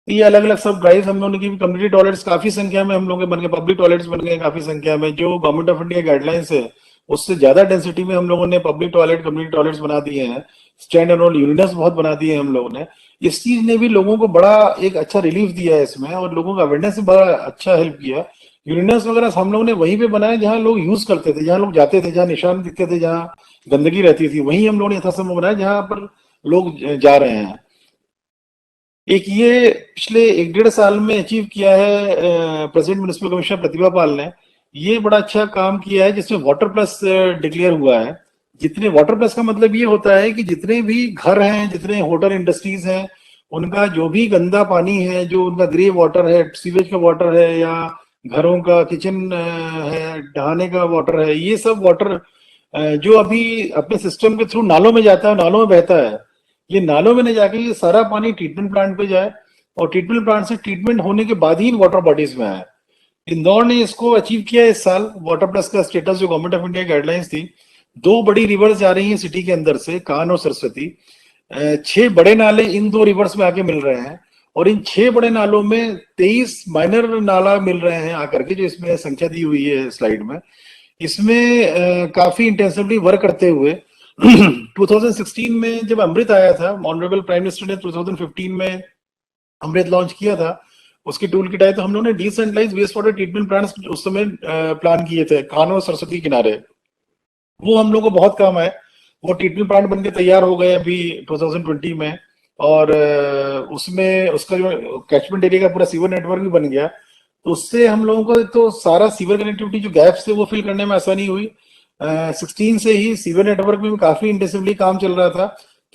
ये अलग अलग सब ड्राइव हम लोगों ने की। कम्युनिटी टॉयलेट्स काफी संख्या में हम लोग के बन गए, पब्लिक टॉयलेट्स बन गए काफी संख्या में। जो गवर्नमेंट ऑफ इंडिया गाइडलाइंस है उससे ज्यादा डेंसिटी में हम लोगों ने पब्लिक टॉयलेट, कम्युनिटी टॉयलेट्स बना दिए हैं। स्टैंड अलोन यूरिनर्स बहुत बना दिए हैं हम लोगों ने। इस चीज ने भी लोगों को बड़ा एक अच्छा रिलीफ दिया है इसमें, और लोगों का अवेयरनेस में बड़ा अच्छा हेल्प किया। यूरिनर्स वगैरह हम लोगों ने वहीं पे बनाए जहाँ लोग यूज करते थे, जहाँ लोग जाते थे, जहाँ निशान दिखते थे, जहाँ गंदगी रहती थी, वहीं हम लोगों ने यथासंभव बनाया जहाँ पर लोग जा रहे हैं। एक ये पिछले 1 डेढ़ साल में अचीव किया है president municipal commissioner Pratibha Pal ने। ये बड़ा अच्छा काम किया है जिसमें वाटर प्लस डिक्लेयर हुआ है। जितने वाटर प्लस का मतलब ये होता है कि जितने भी घर हैं, जितने होटल इंडस्ट्रीज हैं, उनका जो भी गंदा पानी है, जो उनका ग्रे वाटर है, सीवेज का वाटर है, या घरों का किचन है, नहाने का वाटर है, ये सब वाटर जो अभी अपने सिस्टम के थ्रू नालों में जाता है, नालों में बहता है, ये नालों में नहीं जाके ये सारा पानी ट्रीटमेंट प्लांट पे जाए, और ट्रीटमेंट प्लांट से ट्रीटमेंट होने के बाद ही इन वाटर बॉडीज में आए। इंदौर ने इसको अचीव किया इस साल। वाटर प्लस का स्टेटस जो गवर्नमेंट ऑफ इंडिया गाइडलाइंस थी, 2 बड़ी रिवर्स जा रही हैं सिटी के अंदर से, कान और सरस्वती। 6 बड़े नाले इन 2 रिवर्स में आके मिल रहे हैं, और इन 6 बड़े नालों में 23 माइनर नाला मिल रहे हैं आकर के, जो इसमें संख्या दी हुई है स्लाइड में। इसमें काफी इंटेंसिवली वर्क करते हुए 2016 में जब अमृत आया था, ऑनरेबल प्राइम मिनिस्टर ने 2015 में अमृत लॉन्च किया था, उसकी टूल किट आई, तो हम लोगों ने decentralise waste water treatment plants उस समय प्लान किए थे कान्हो सरस्वती किनारे। वो हम लोग को बहुत काम आए। वो ट्रीटमेंट प्लांट बनके तैयार हो गए अभी 2020 में, और उसमें उसका जो कैचमेंट एरिया का पूरा सीवर नेटवर्क भी बन गया। तो उससे हम लोगों को तो सारा सीवर कनेक्टिविटी जो गैप्स थे वो फिल करने में आसानी हुई। 16 से ही सीवर नेटवर्क में काफी इंटेंसिवली काम चल रहा था,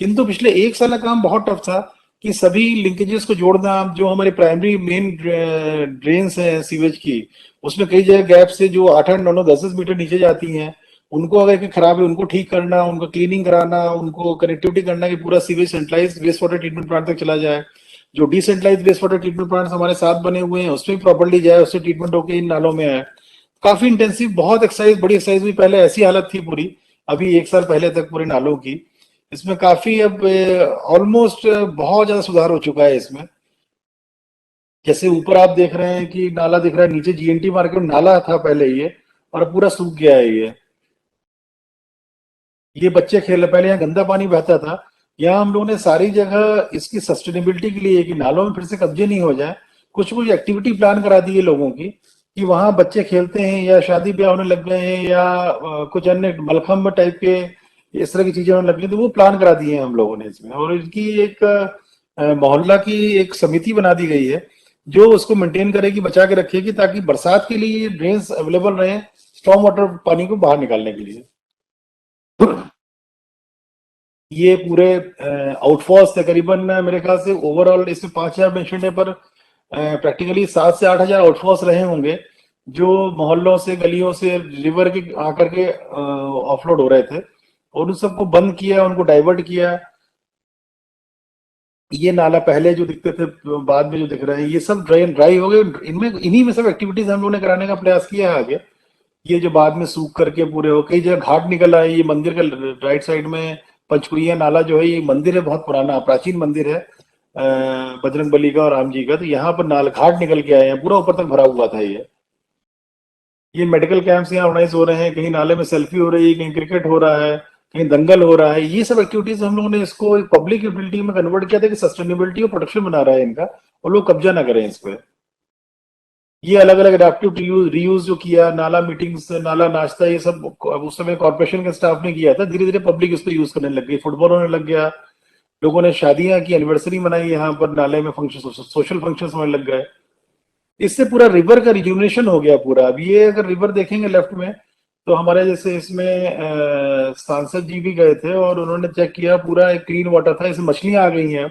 किंतु पिछले 1 साल का काम बहुत टफ था कि सभी लिंकेजेस को जोड़ना। जो हमारे प्राइमरी मेन ड्रेन्स हैं सीवेज की, उसमें कई जगह गैप से जो 8-8, 9-9, 10-10 मीटर नीचे जाती हैं, उनको अगर खराब है उनको ठीक करना, उनको क्लीनिंग कराना, उनको कनेक्टिविटी करना कि पूरा sewage centralise waste water treatment plant तक चला जाए। जो decentralise waste water treatment plant हमारे साथ बने हुए हैं उसमें प्रॉपर्ली जाए, उससे ट्रीटमेंट होकर इन नालों में आए। काफी इंटेंसिव, बहुत एक्सरसाइज, बड़ी एक्सरसाइज हुई। पहले ऐसी हालत थी पूरी, अभी 1 साल पहले तक पूरे नालों की। इसमें काफी अब ऑलमोस्ट बहुत ज्यादा सुधार हो चुका है इसमें। जैसे ऊपर आप देख रहे हैं कि नाला दिख रहा है, नीचे जीएनटी मार्केट नाला था पहले ये, और अब पूरा सूख गया है ये बच्चे खेल, पहले यहाँ गंदा पानी बहता था। यहाँ हम लोगों ने सारी जगह इसकी सस्टेनेबिलिटी के लिए कि नालों में फिर से कब्जे नहीं हो जाए, कुछ कुछ एक्टिविटी प्लान करा दी है लोगों की, कि वहां बच्चे खेलते हैं या शादी ब्याह होने लग गए हैं या कुछ अन्य मलखम्ब टाइप के इस तरह की चीजें होने लग गई, तो वो प्लान करा दिए हैं हम लोगों ने इसमें। और इनकी एक मोहल्ला की एक समिति बना दी गई है जो उसको मेंटेन करेगी, बचा के रखेगी, ताकि बरसात के लिए ड्रेन्स अवेलेबल रहे स्टॉर्म वाटर पानी को बाहर निकालने के लिए। ये पूरे आउटफॉल्स तकरीबन मेरे ख्याल से ओवरऑल इसमें 5,000 मेंशन है, पर प्रैक्टिकली 7 से 8 हजार आउटफॉल्स रहे होंगे, जो मोहल्लों से, गलियों से रिवर के आकर के ऑफलोड हो रहे थे, और उन सबको बंद किया, उनको डाइवर्ट किया। ये नाला पहले जो दिखते थे, बाद में जो दिख रहे हैं, ये सब ड्राई हो गए। इनमें इन्हीं में सब एक्टिविटीज हम लोगों ने कराने का प्रयास किया है आगे। ये जो बाद में सूख करके पूरे हो, कई जगह घाट निकल आए। ये मंदिर का राइट साइड में पंचकुरिया नाला जो है, ये मंदिर है, बहुत पुराना प्राचीन मंदिर है बजरंग बली का और राम जी का। तो यहाँ पर नाल घाट निकल के आए हैं, पूरा ऊपर तक भरा हुआ था ये मेडिकल कैंप्स यहाँ ऑर्गेनाइज हो रहे हैं, कहीं नाले में सेल्फी हो रही है, कहीं क्रिकेट हो रहा है, कहीं दंगल हो रहा है। ये सब एक्टिविटीज हम लोगों ने इसको एक पब्लिक यूटिलिटी में कन्वर्ट किया था कि सस्टेनेबिलिटी और प्रोटेक्शन बना रहा है इनका, और लोग कब्जा ना करें इस पे। ये अलग अलग एडेप्टिव रीयूज जो किया, नाला मीटिंग्स, नाला नाश्ता, ये सब उस समय कॉर्पोरेशन के स्टाफ ने किया था। धीरे धीरे पब्लिक इसको यूज करने लग गई, फुटबॉल होने लग गया, लोगों ने शादियां की, एनिवर्सरी मनाई यहाँ पर नाले में, फंक्शन, सोशल फंक्शन होने लग गए। इससे पूरा रिवर का रिजुविनेशन हो गया पूरा। अब ये अगर रिवर देखेंगे लेफ्ट में, तो हमारे जैसे इसमें सांसद जी भी गए थे और उन्होंने चेक किया, पूरा एक क्लीन वाटर था, इसमें मछलियां आ गई हैं,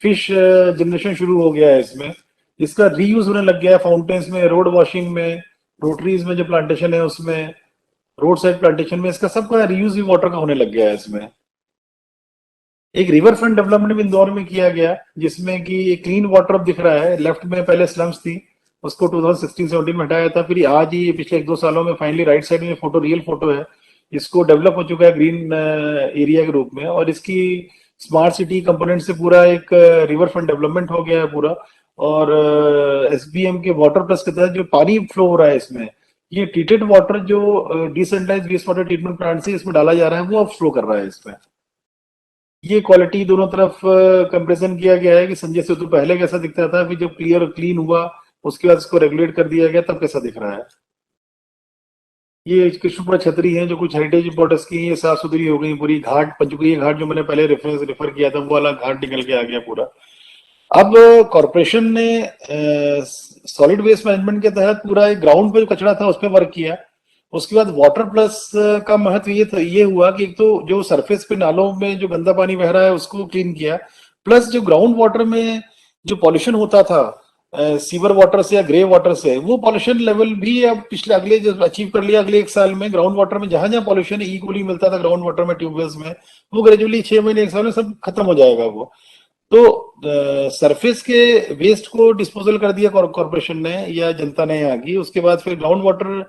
फिश जनरेशन शुरू हो गया है इसमें, इसका रीयूज होने लग गया है फाउंटेन्स में, रोड वॉशिंग में, रोटरीज में जो प्लांटेशन है उसमें, रोड साइड प्लांटेशन में, इसका सबका रीयूज भी वाटर का होने लग गया है इसमें। एक रिवर फ्रंट डेवलपमेंट भी इंदौर में किया गया, जिसमें कि क्लीन वाटर अब दिख रहा है। लेफ्ट में पहले स्लम्स थी, उसको 2016-17 में हटाया था, फिर आज ही पिछले 1-2 सालों में फाइनली राइट साइड में फोटो, रियल फोटो है, इसको डेवलप हो चुका है ग्रीन एरिया के रूप में, और इसकी स्मार्ट सिटी कंपोनेंट से पूरा एक रिवर फ्रंट डेवलपमेंट हो गया है पूरा। और एसबीएम के वाटर प्लस के तहत जो पानी फ्लो हो रहा है इसमें, ये ट्रीटेड वाटर जो decentralised waste water treatment plant से इसमें डाला जा रहा है, वो अब फ्लो कर रहा है इसमें। ये क्वालिटी दोनों तरफ कंपैरिजन किया गया है कि संजय सेतु पहले कैसा दिखता था, फिर जब क्लियर क्लीन हुआ उसके बाद इसको रेगुलेट कर दिया गया, तब कैसा दिख रहा है। ये कृष्णपुरा छतरी है जो कुछ हेरिटेज इंपॉर्टेंस की, ये साफ सुथरी हो गई पूरी। घाट, पंचकुला घाट जो मैंने पहले रेफर किया था, वो वाला घाट निकल के आ गया पूरा। अब कॉर्पोरेशन ने सॉलिड वेस्ट मैनेजमेंट के तहत पूरा एक ग्राउंड पे जो कचरा था उस पर वर्क किया। उसके बाद वाटर प्लस का महत्व ये हुआ कि एक तो जो सरफेस पे नालों में जो गंदा पानी बह रहा है उसको क्लीन किया, प्लस जो ग्राउंड वाटर में जो पॉल्यूशन होता था सीवर वाटर से या ग्रे वाटर से, वो पॉल्यूशन लेवल भी अब पिछले अगले जो अचीव कर लिया अगले 1 साल में। ग्राउंड वाटर में जहां जहां पॉल्यूशन इक्वली मिलता था ग्राउंड वाटर में ट्यूबवेल्स में, वो ग्रेजुअली 6 महीने 1 साल में सब खत्म हो जाएगा वो। तो सरफेस के वेस्ट को डिस्पोजल कर दिया कॉर्पोरेशन ने या जनता ने यहाँ की। उसके बाद फिर ग्राउंड वाटर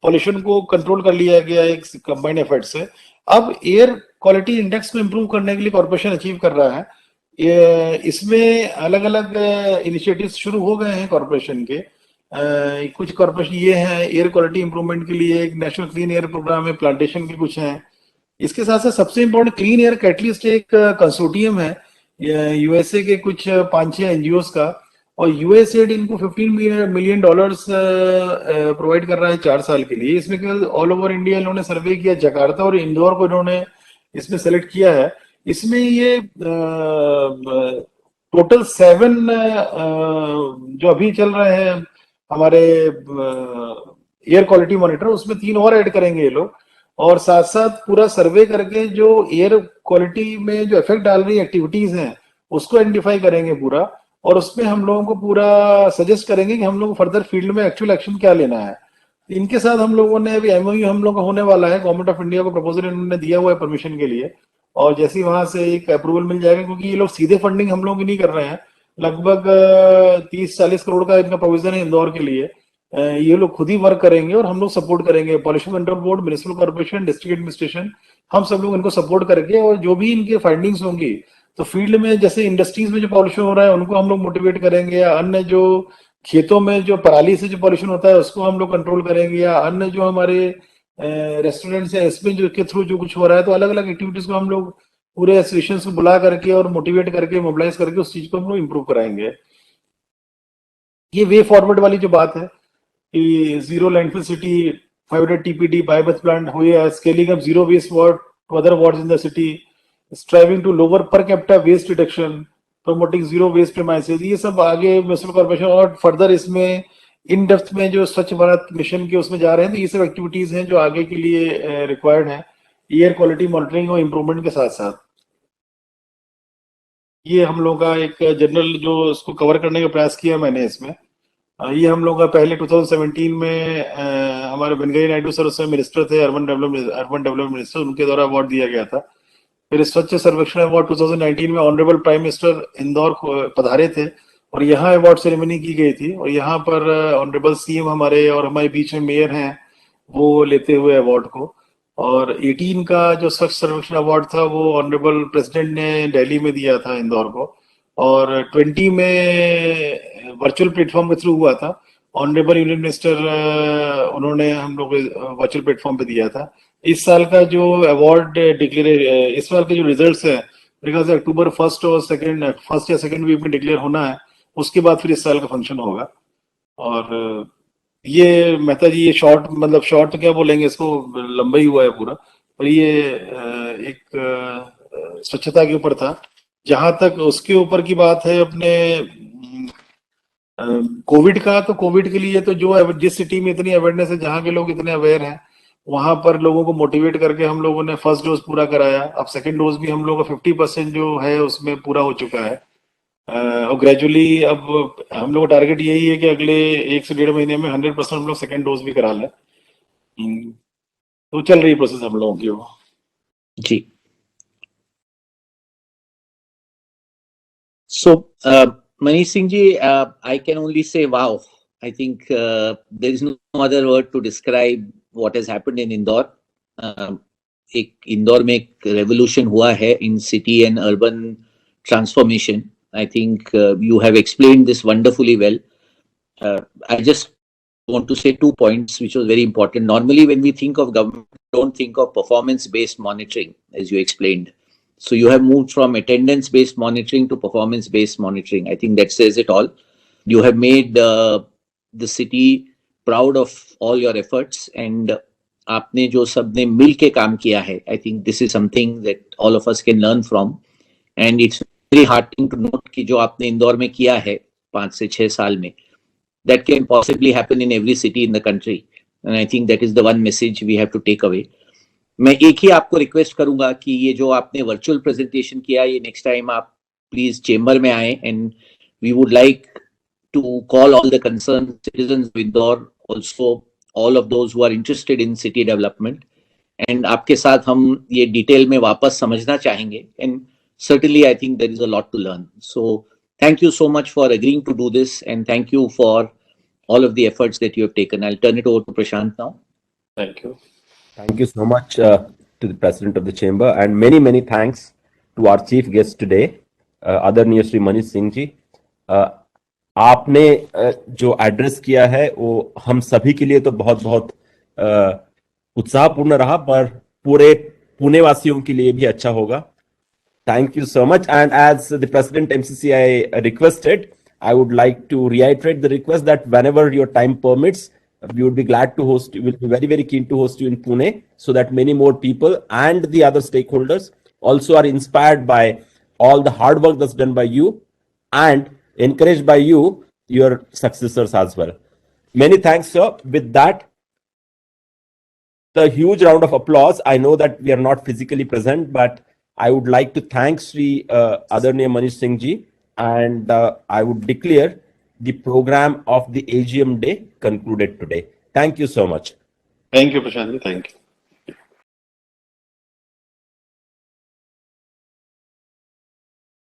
पॉल्यूशन को कंट्रोल कर लिया गया एक कंबाइंड एफर्ट से। अब एयर क्वालिटी इंडेक्स को इंप्रूव करने के लिए कॉर्पोरेशन अचीव कर रहा है। इसमें अलग अलग इनिशिएटिव शुरू हो गए हैं कॉर्पोरेशन के। कुछ कॉर्पोरेशन ये हैं एयर क्वालिटी इंप्रूवमेंट के लिए, एक नेशनल क्लीन एयर प्रोग्राम है, प्लांटेशन के कुछ हैं। इसके साथ साथ सबसे इम्पोर्टेंट क्लीन एयर कैटलिस्ट एक कंसोर्टियम है यूएसए के कुछ 5-6 एनजीओ का, और यूएसएड इनको $15 मिलियन प्रोवाइड कर रहा है 4 साल के लिए। इसमें केवल ऑल ओवर इंडिया इन्होंने सर्वे किया, जकार्ता और इंदौर को इन्होंने इसमें सेलेक्ट किया है। इसमें ये टोटल 7 जो अभी चल रहे हैं हमारे एयर क्वालिटी मॉनिटर, उसमें 3 और ऐड करेंगे ये लोग, और साथ साथ पूरा सर्वे करके जो एयर क्वालिटी में जो इफेक्ट डाल रही एक्टिविटीज हैं उसको आइडेंटिफाई करेंगे पूरा, और उसमें हम लोगों को पूरा सजेस्ट करेंगे कि हम लोग फर्दर फील्ड में एक्चुअल एक्शन क्या लेना है। इनके साथ हम लोगों ने अभी एमओयू हम लोग का होने वाला है, गवर्नमेंट ऑफ इंडिया को प्रपोजल इन्होंने दिया हुआ है परमिशन के लिए, और जैसे ही वहां से एक अप्रूवल मिल जाएगा, क्योंकि ये लोग सीधे फंडिंग हम लोग नहीं कर रहे हैं, लगभग 30-40 करोड़ का इनका प्रोविजन है इंदौर के लिए। ये लोग खुद ही वर्क करेंगे और हम लोग सपोर्ट करेंगे, pollution control board, municipal corporation, district administration, हम सब लोग इनको सपोर्ट करके, और जो भी इनके फाइंडिंग्स होंगी तो फील्ड में जैसे इंडस्ट्रीज में जो पॉल्यूशन हो रहा है उनको हम लोग मोटिवेट करेंगे, या अन्य जो खेतों में जो पराली से जो पॉल्यूशन होता है उसको हम लोग कंट्रोल करेंगे, या अन्य जो हमारे रेस्टोरेंट्स या इसमें जो के थ्रू जो कुछ हो रहा है, तो अलग अलग एक्टिविटीज को हम लोग पूरे एसोसिएशन को बुला करके और मोटिवेट करके मोबिलाइज करके उस चीज को हम लोग इम्प्रूव कराएंगे। ये वे फॉरवर्ड वाली जो बात है कि zero landfill city, 500 TPD biomass plant हुए, scaling up zero waste ward to other wards in the city, striving to lower per capita waste reduction, promoting zero waste premises, ये सब आगे म्युनिसिपल कॉर्पोरेशन और फर्दर इसमें in depth में जो स्वच्छ Bharat mission के उसमें जा रहे हैं। तो ये सब एक्टिविटीज हैं जो आगे के लिए रिक्वायर्ड है एयर क्वालिटी मॉनिटरिंग और इम्प्रूवमेंट के साथ साथ। ये हम लोग का एक जनरल जो उसको कवर करने का प्रयास किया मैंने इसमें। ये हम लोग का पहले 2017 में हमारे वेंकैया नायडू सर उसमें मिनिस्टर थे, अर्बन डेवलपमेंट मिनिस्टर, उनके द्वारा अवार्ड दिया गया था। फिर स्वच्छ सर्वेक्षण अवार्ड 2019 में ऑनरेबल प्राइम मिनिस्टर इंदौर पधारे थे और यहाँ अवार्ड सेरेमनी की गई थी, और यहाँ पर ऑनरेबल सीएम हमारे और हमारे बीच में मेयर हैं वो लेते हुए अवार्ड को। और 18 का जो स्वच्छ सर्वेक्षण अवार्ड था वो ऑनरेबल प्रेसिडेंट ने दिल्ली में दिया था इंदौर को, और 20 में वर्चुअल प्लेटफॉर्म के थ्रू हुआ था। ऑनरेबल यूनियन मिनिस्टर उन्होंने हम लोग वर्चुअल प्लेटफॉर्म पे दिया था। इस साल का जो अवार्ड डिक्लेयर, इस साल के जो रिजल्ट्स है बिकॉज अक्टूबर फर्स्ट या सेकंड वीक में डिक्लेयर होना है, उसके बाद फिर इस साल का फंक्शन होगा। और ये मेहता जी, ये शॉर्ट, मतलब शॉर्ट तो क्या बोलेंगे इसको, लंबा ही हुआ है पूरा। और ये एक स्वच्छता के ऊपर था। जहां तक उसके ऊपर की बात है अपने कोविड का, तो कोविड के लिए तो जो जिस सिटी में इतनी अवेयरनेस है, जहाँ के लोग इतने अवेयर हैं, वहां पर लोगों को मोटिवेट करके हम लोगों ने फर्स्ट डोज पूरा कराया। अब सेकंड डोज भी हम लोगों का 50% जो है उसमें पूरा हो चुका है। और ग्रेजुअली अब हम लोग का टारगेट यही है कि अगले 1 से 1.5 महीने में 100% हम लोग सेकंड डोज भी करा लें। तो चल रही प्रोसेस हम लोगों की वो। जी। So, Manish Singh ji, I can only say wow. I think there is no other word to describe what has happened in Indore. एक इंदौर में एक रेवोल्यूशन हुआ है इन city and urban transformation. I think you have explained this wonderfully well. I just want to say 2 points which was very important. Normally, when we think of government, we don't think of performance-based monitoring, as you explained. So you have moved from attendance-based monitoring to performance-based monitoring. I think that says it all. You have made the city proud of all your efforts, and आपने जो सबने मिल के काम किया है, I think this is something that all of us can learn from. And it's very heartening to note कि जो आपने इंदौर में किया है 5 से 6 साल में, that can possibly happen in every city in the country. And I think that is the one message we have to take away. मैं एक ही आपको रिक्वेस्ट करूंगा कि ये जो आपने वर्चुअल प्रेजेंटेशन किया, ये नेक्स्ट टाइम आप प्लीज चेंबर में आए, and we would like to call all the concern citizens of Indore, also all of those who are interested in city development, and आपके साथ हम ये डिटेल में वापस समझना चाहेंगे. And certainly I think there is a lot to learn. So thank you so much for agreeing to do this, and thank you for all of the efforts that you have taken. I'll turn it over to Prashant now. Thank you. Thank you so much to the President of the Chamber, and many, many thanks to our chief guest today, Adarniya Shri Manish Singh ji. आपने जो address किया है वो हम सभी के लिए तो बहुत बहुत उत्साहपूर्ण रहा, पर पूरे पुणे वासियों के लिए भी अच्छा होगा. Thank you so much. And as the President MCCI requested, I would like to reiterate the request that whenever your time permits, we would be glad to host you. We'll be very, very keen to host you in Pune, so that many more people and the other stakeholders also are inspired by all the hard work that's done by you and encouraged by you, your successors as well. Many thanks, sir. With that, the huge round of applause. I know that we are not physically present, but I would like to thank Sri Adarniya Manish Singh ji, and I would declare the program of the AGM day concluded today. Thank you so much. Thank you, Prashant ji. Thank you.